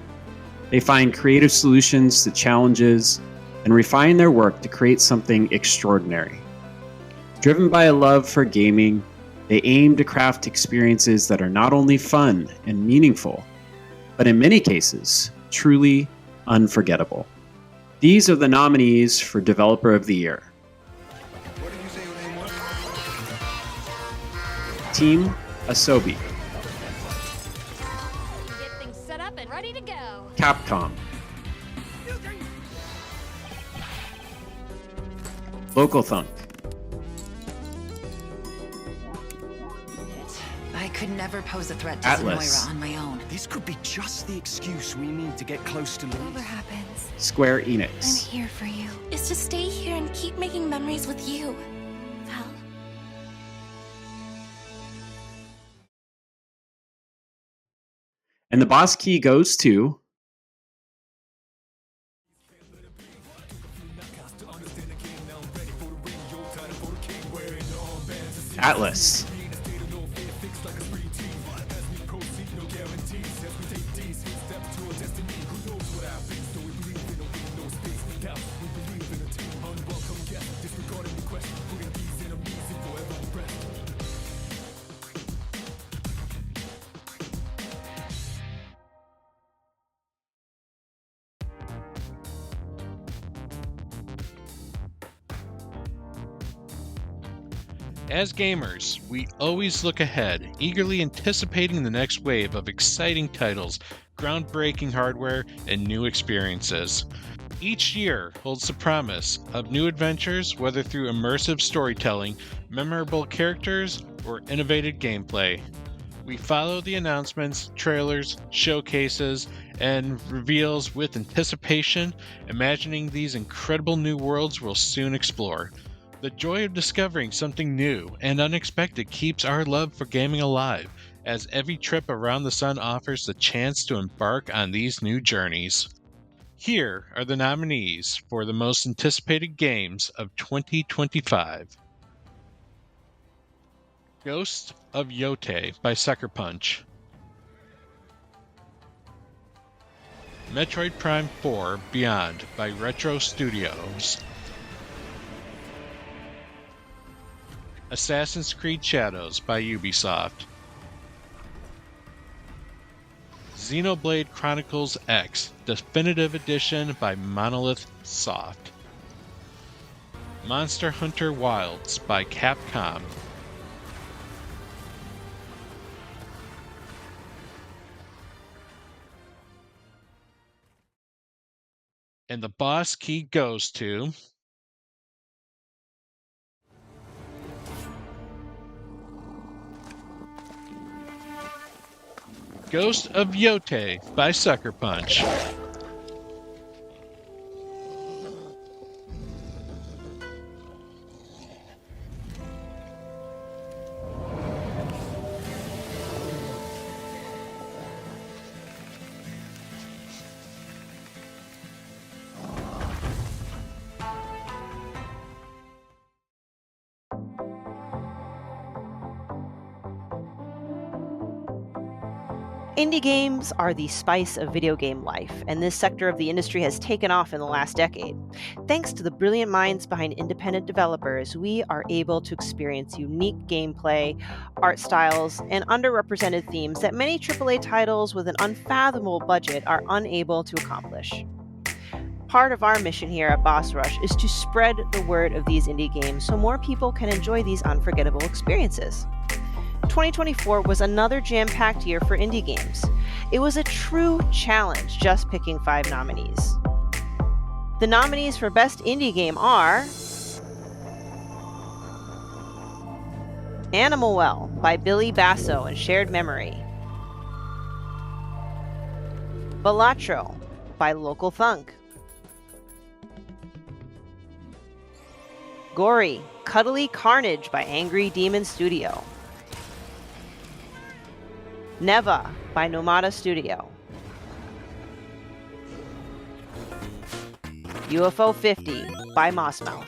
They find creative solutions to challenges and refine their work to create something extraordinary. Driven by a love for gaming, they aim to craft experiences that are not only fun and meaningful, but in many cases, truly unforgettable. These are the nominees for Developer of the Year. Team Asobi. Get things set up and ready to go. Capcom. Local Thunk. I could never pose a threat to Atlas. Moira on my own. This could be just the excuse we need to get close to Whatever Louise. happens, Square I'm Enix. here for you. Is to stay here and keep making memories with you, Val. And the boss key goes to Atlas. As gamers, we always look ahead, eagerly anticipating the next wave of exciting titles, groundbreaking hardware, and new experiences. Each year holds the promise of new adventures, whether through immersive storytelling, memorable characters, or innovative gameplay. We follow the announcements, trailers, showcases, and reveals with anticipation, imagining these incredible new worlds we'll soon explore. The joy of discovering something new and unexpected keeps our love for gaming alive, as every trip around the sun offers the chance to embark on these new journeys. Here are the nominees for the most anticipated games of 2025. Ghost of Yote by Sucker Punch. Metroid Prime 4 Beyond by Retro Studios. Assassin's Creed Shadows by Ubisoft. Xenoblade Chronicles X Definitive Edition by Monolith Soft. Monster Hunter Wilds by Capcom. And the boss key goes to Ghost of Yote by Sucker Punch. Indie games are the spice of video game life, and this sector of the industry has taken off in the last decade. Thanks to the brilliant minds behind independent developers, we are able to experience unique gameplay, art styles, and underrepresented themes that many AAA titles with an unfathomable budget are unable to accomplish. Part of our mission here at Boss Rush is to spread the word of these indie games so more people can enjoy these unforgettable experiences. 2024 was another jam-packed year for indie games. It was a true challenge just picking 5 nominees. The nominees for Best Indie Game are Animal Well by Billy Basso and Shared Memory, Balatro by Local Thunk, Gory, Cuddly Carnage by Angry Demon Studio, Neva by Nomada Studio, UFO 50 by Mossmouth,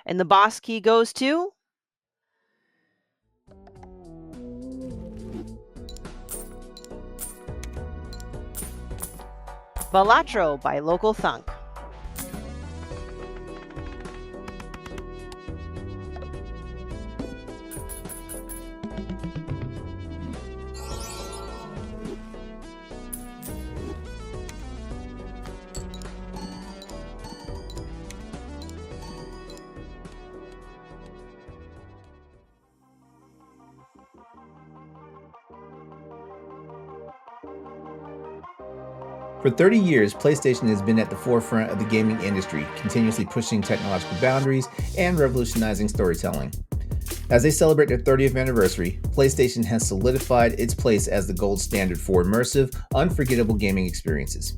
and the boss key goes to Balatro by Local Thunk. For 30 years, PlayStation has been at the forefront of the gaming industry, continuously pushing technological boundaries and revolutionizing storytelling. As they celebrate their 30th anniversary, PlayStation has solidified its place as the gold standard for immersive, unforgettable gaming experiences.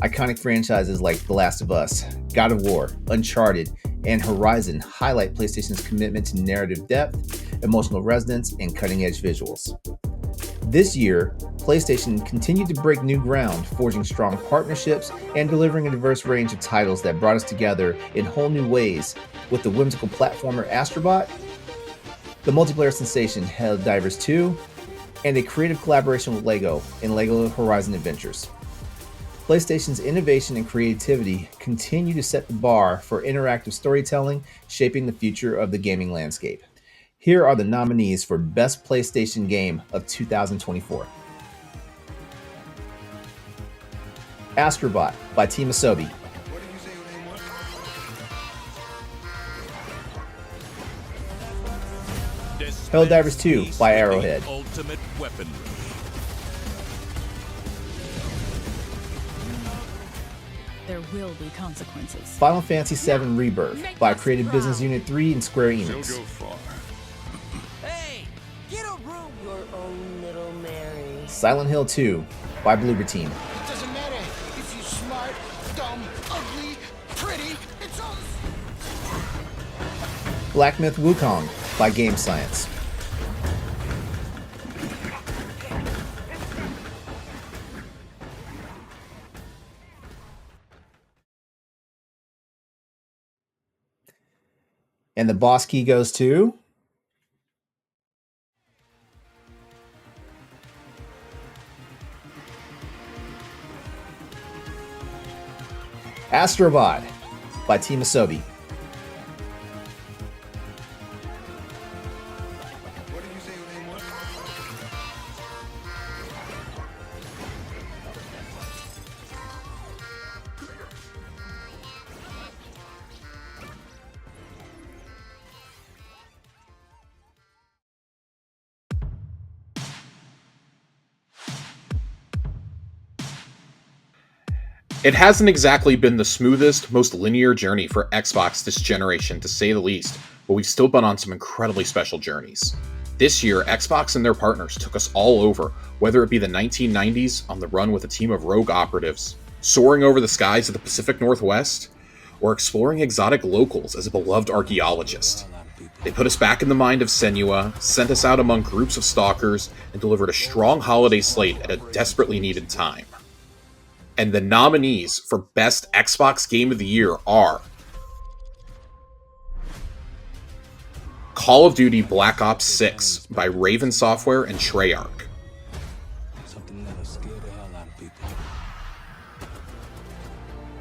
Iconic franchises like The Last of Us, God of War, Uncharted, and Horizon highlight PlayStation's commitment to narrative depth, emotional resonance, and cutting-edge visuals. This year, PlayStation continued to break new ground, forging strong partnerships and delivering a diverse range of titles that brought us together in whole new ways, with the whimsical platformer Astrobot, the multiplayer sensation Helldivers 2, and a creative collaboration with LEGO in LEGO Horizon Adventures. PlayStation's innovation and creativity continue to set the bar for interactive storytelling, shaping the future of the gaming landscape. Here are the nominees for Best PlayStation Game of 2024. Astrobot by Team Asobi, Helldivers 2 by Arrowhead, Ultimate weaponry. There will be consequences. Final Fantasy VII Rebirth by Creative Business Unit 3 and Square Enix, Hey, get a room, your own little Mary. Silent Hill 2 by Bloober Team, Doesn't matter if you're smart, dumb, ugly, pretty, it's all... Black Myth Wukong by Game Science, and the boss key goes to Astrobot by Team Asobi. It hasn't exactly been the smoothest, most linear journey for Xbox this generation, to say the least, but we've still been on some incredibly special journeys. This year, Xbox and their partners took us all over, whether it be the 1990s on the run with a team of rogue operatives, soaring over the skies of the Pacific Northwest, or exploring exotic locals as a beloved archaeologist. They put us back in the mind of Senua, sent us out among groups of stalkers, and delivered a strong holiday slate at a desperately needed time. And the nominees for Best Xbox Game of the Year are Call of Duty Black Ops 6 by Raven Software and Treyarch,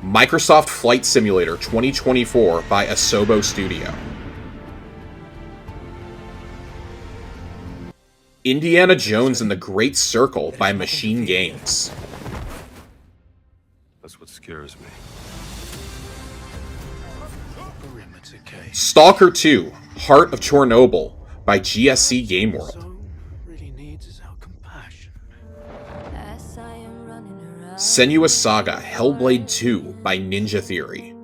Microsoft Flight Simulator 2024 by Asobo Studio, Indiana Jones and the Great Circle by Machine Games, That's what scares me. Stalker 2 Heart of Chernobyl by GSC Game World, Senua's Saga Hellblade 2 by Ninja Theory,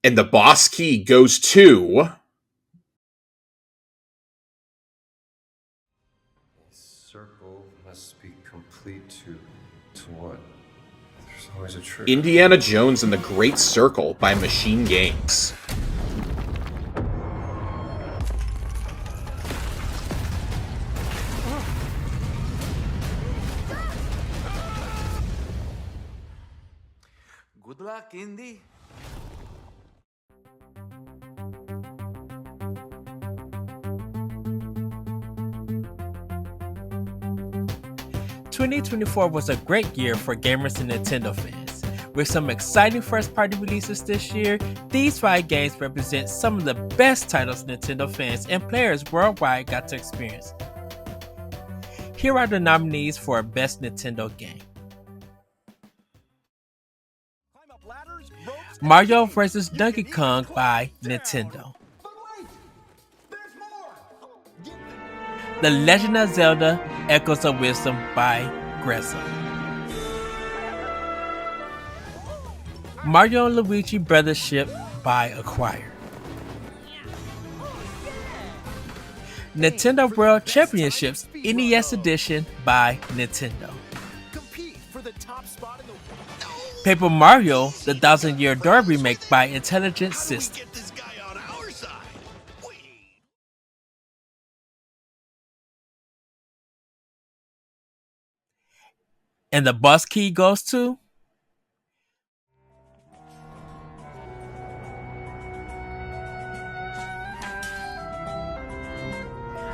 and the boss key goes to Circle must be complete to what? There's always a trick. Indiana Jones and the Great Circle by Machine Games. Good luck, Indy. 2024 was a great year for gamers and Nintendo fans. With some exciting first-party releases this year, these 5 games represent some of the best titles Nintendo fans and players worldwide got to experience. Here are the nominees for Best Nintendo Game. Mario vs. Donkey Kong by Nintendo. The Legend of Zelda Echoes of Wisdom by Grezza. Mario and Luigi Brothership by Acquire. Nintendo World Championships NES Edition by Nintendo. Paper Mario, the 1000-Year Door remake by Intelligent Systems. And the boss key goes to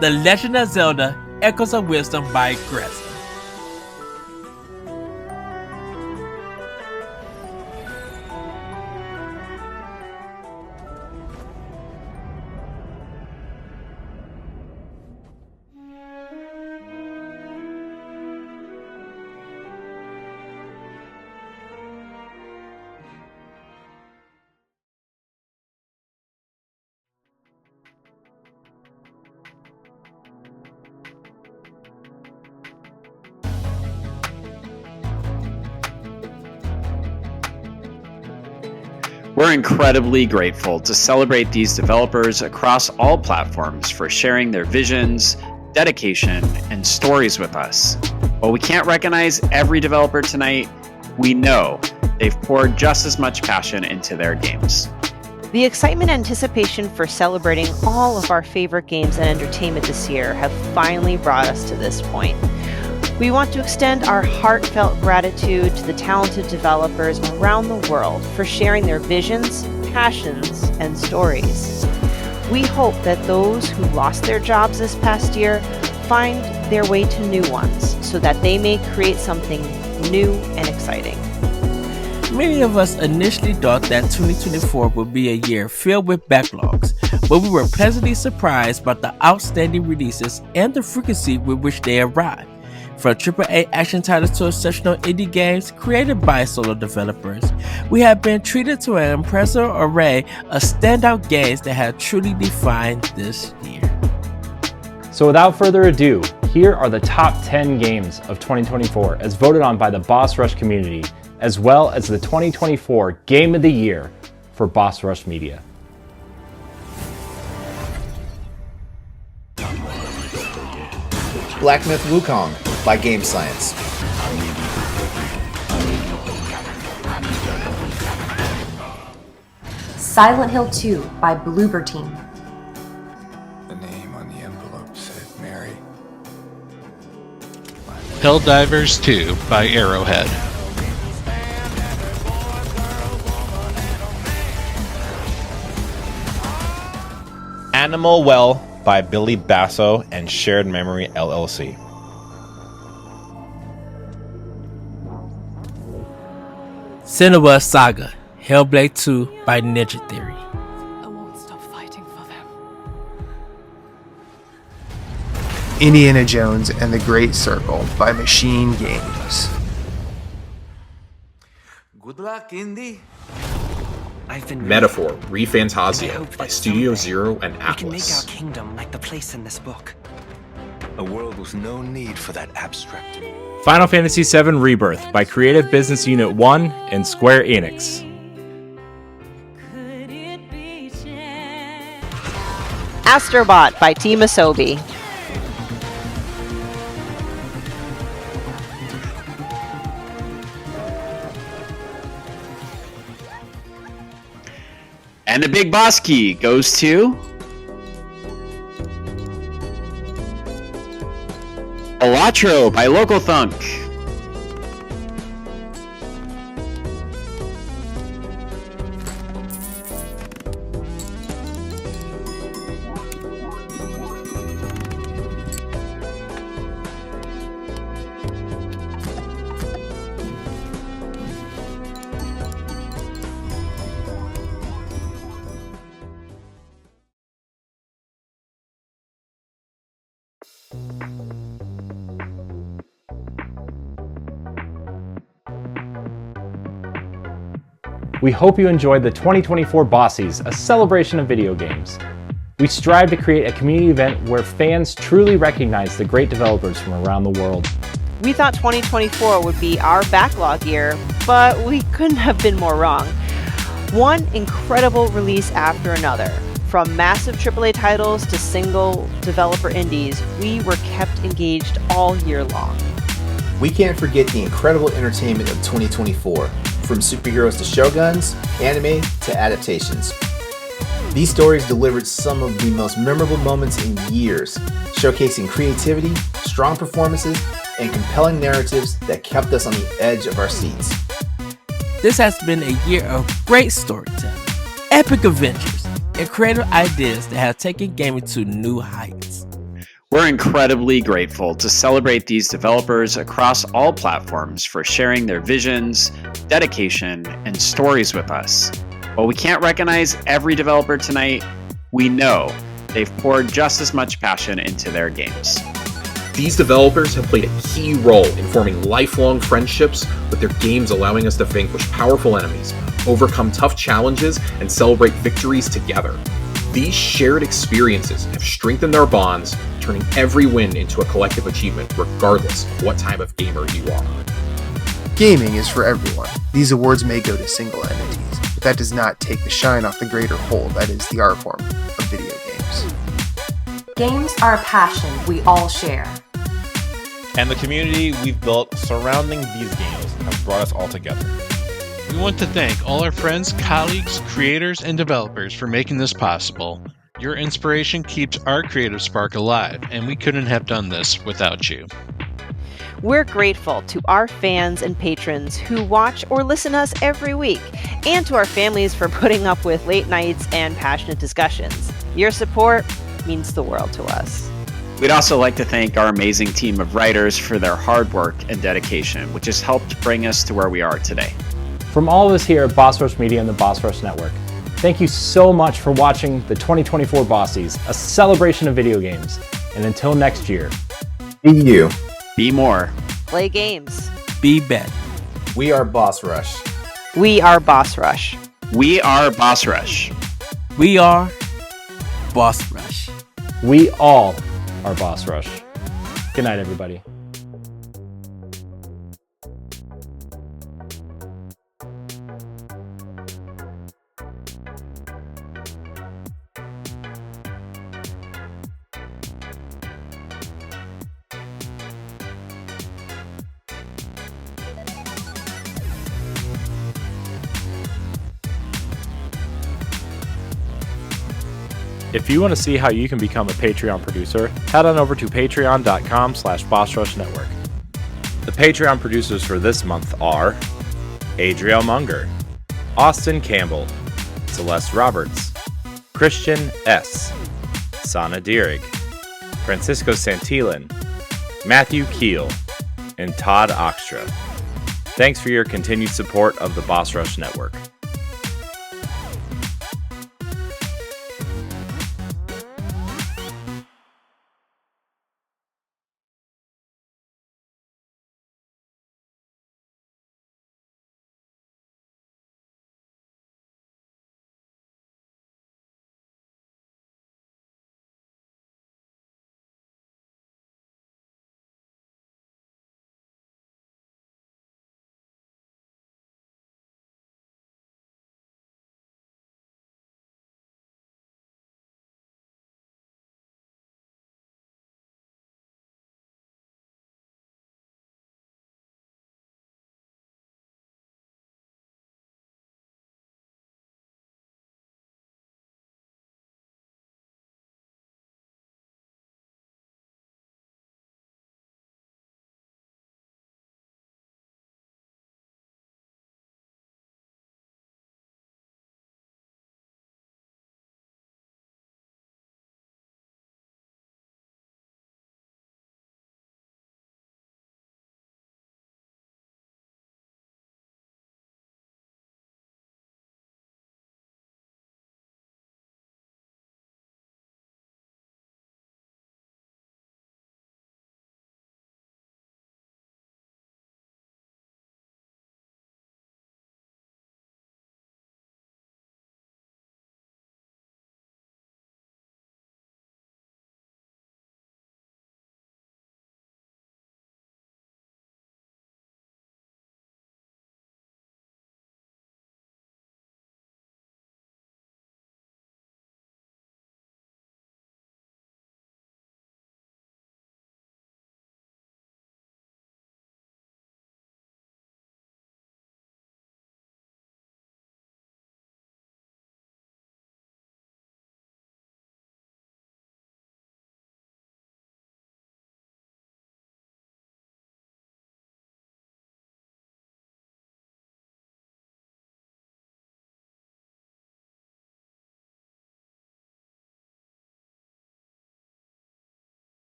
The Legend of Zelda Echoes of Wisdom by Grezza. We're incredibly grateful to celebrate these developers across all platforms for sharing their visions, dedication, and stories with us. While we can't recognize every developer tonight, we know they've poured just as much passion into their games. The excitement and anticipation for celebrating all of our favorite games and entertainment this year have finally brought us to this point. We want to extend our heartfelt gratitude to the talented developers around the world for sharing their visions, passions, and stories. We hope that those who lost their jobs this past year find their way to new ones so that they may create something new and exciting. Many of us initially thought that 2024 would be a year filled with backlogs, but we were pleasantly surprised by the outstanding releases and the frequency with which they arrived. From AAA action titles to exceptional indie games created by solo developers, we have been treated to an impressive array of standout games that have truly defined this year. So without further ado, here are the top 10 games of 2024 as voted on by the Boss Rush community, as well as the 2024 Game of the Year for Boss Rush Media. Black Myth Wukong by Game Science. Silent Hill 2 by Bloober Team. The name on the envelope said Mary. Helldivers 2 by Arrowhead. Animal Well by Billy Basso and Shared Memory LLC. Cinema Saga Hellblade 2 by Ninja Theory. I won't stop fighting for them. Indiana Jones and the Great Circle by Machine Games. Good luck, Indy. I've been Metaphor Refantasia by Studio Zero and we can make our Atlas. kingdom like the place in this book. A world with no need for that abstract. Final Fantasy VII Rebirth by Creative Business Unit 1 and Square Enix. Astrobot by Team Asobi. And the big boss key goes to Elatro by Local Thunk. We hope you enjoyed the 2024 Bossies, a celebration of video games. We strive to create a community event where fans truly recognize the great developers from around the world. We thought 2024 would be our backlog year, but we couldn't have been more wrong. One incredible release after another. From massive AAA titles to single developer indies, we were kept engaged all year long. We can't forget the incredible entertainment of 2024, from superheroes to shoguns, anime to adaptations. These stories delivered some of the most memorable moments in years, showcasing creativity, strong performances, and compelling narratives that kept us on the edge of our seats. This has been a year of great storytelling, epic adventures, and creative ideas that have taken gaming to new heights. We're incredibly grateful to celebrate these developers across all platforms for sharing their visions, dedication, and stories with us. While we can't recognize every developer tonight, we know they've poured just as much passion into their games. These developers have played a key role in forming lifelong friendships, with their games allowing us to vanquish powerful enemies, overcome tough challenges, and celebrate victories together. These shared experiences have strengthened our bonds, turning every win into a collective achievement, regardless of what type of gamer you are. Gaming is for everyone. These awards may go to single entities, but that does not take the shine off the greater whole that is the art form of video games. Games are a passion we all share. And the community we've built surrounding these games has brought us all together. We want to thank all our friends, colleagues, creators, and developers for making this possible. Your inspiration keeps our creative spark alive, and we couldn't have done this without you. We're grateful to our fans and patrons who watch or listen to us every week, and to our families for putting up with late nights and passionate discussions. Your support means the world to us. We'd also like to thank our amazing team of writers for their hard work and dedication, which has helped bring us to where we are today. From all of us here at Boss Rush Media and the Boss Rush Network, thank you so much for watching the 2024 Bossies, a celebration of video games. And until next year, be you. Be more. Play games. Be better. We are Boss Rush. We are Boss Rush. We are Boss Rush. We are Boss Rush. We all are Boss Rush. Good night, everybody. If you want to see how you can become a Patreon producer, head on over to patreon.com/BossRushNetwork. The Patreon producers for this month are Adriel Munger, Austin Campbell, Celeste Roberts, Christian S., Sana Dierig, Francisco Santillan, Matthew Keel, and Todd Oxtra. Thanks for your continued support of the Boss Rush Network.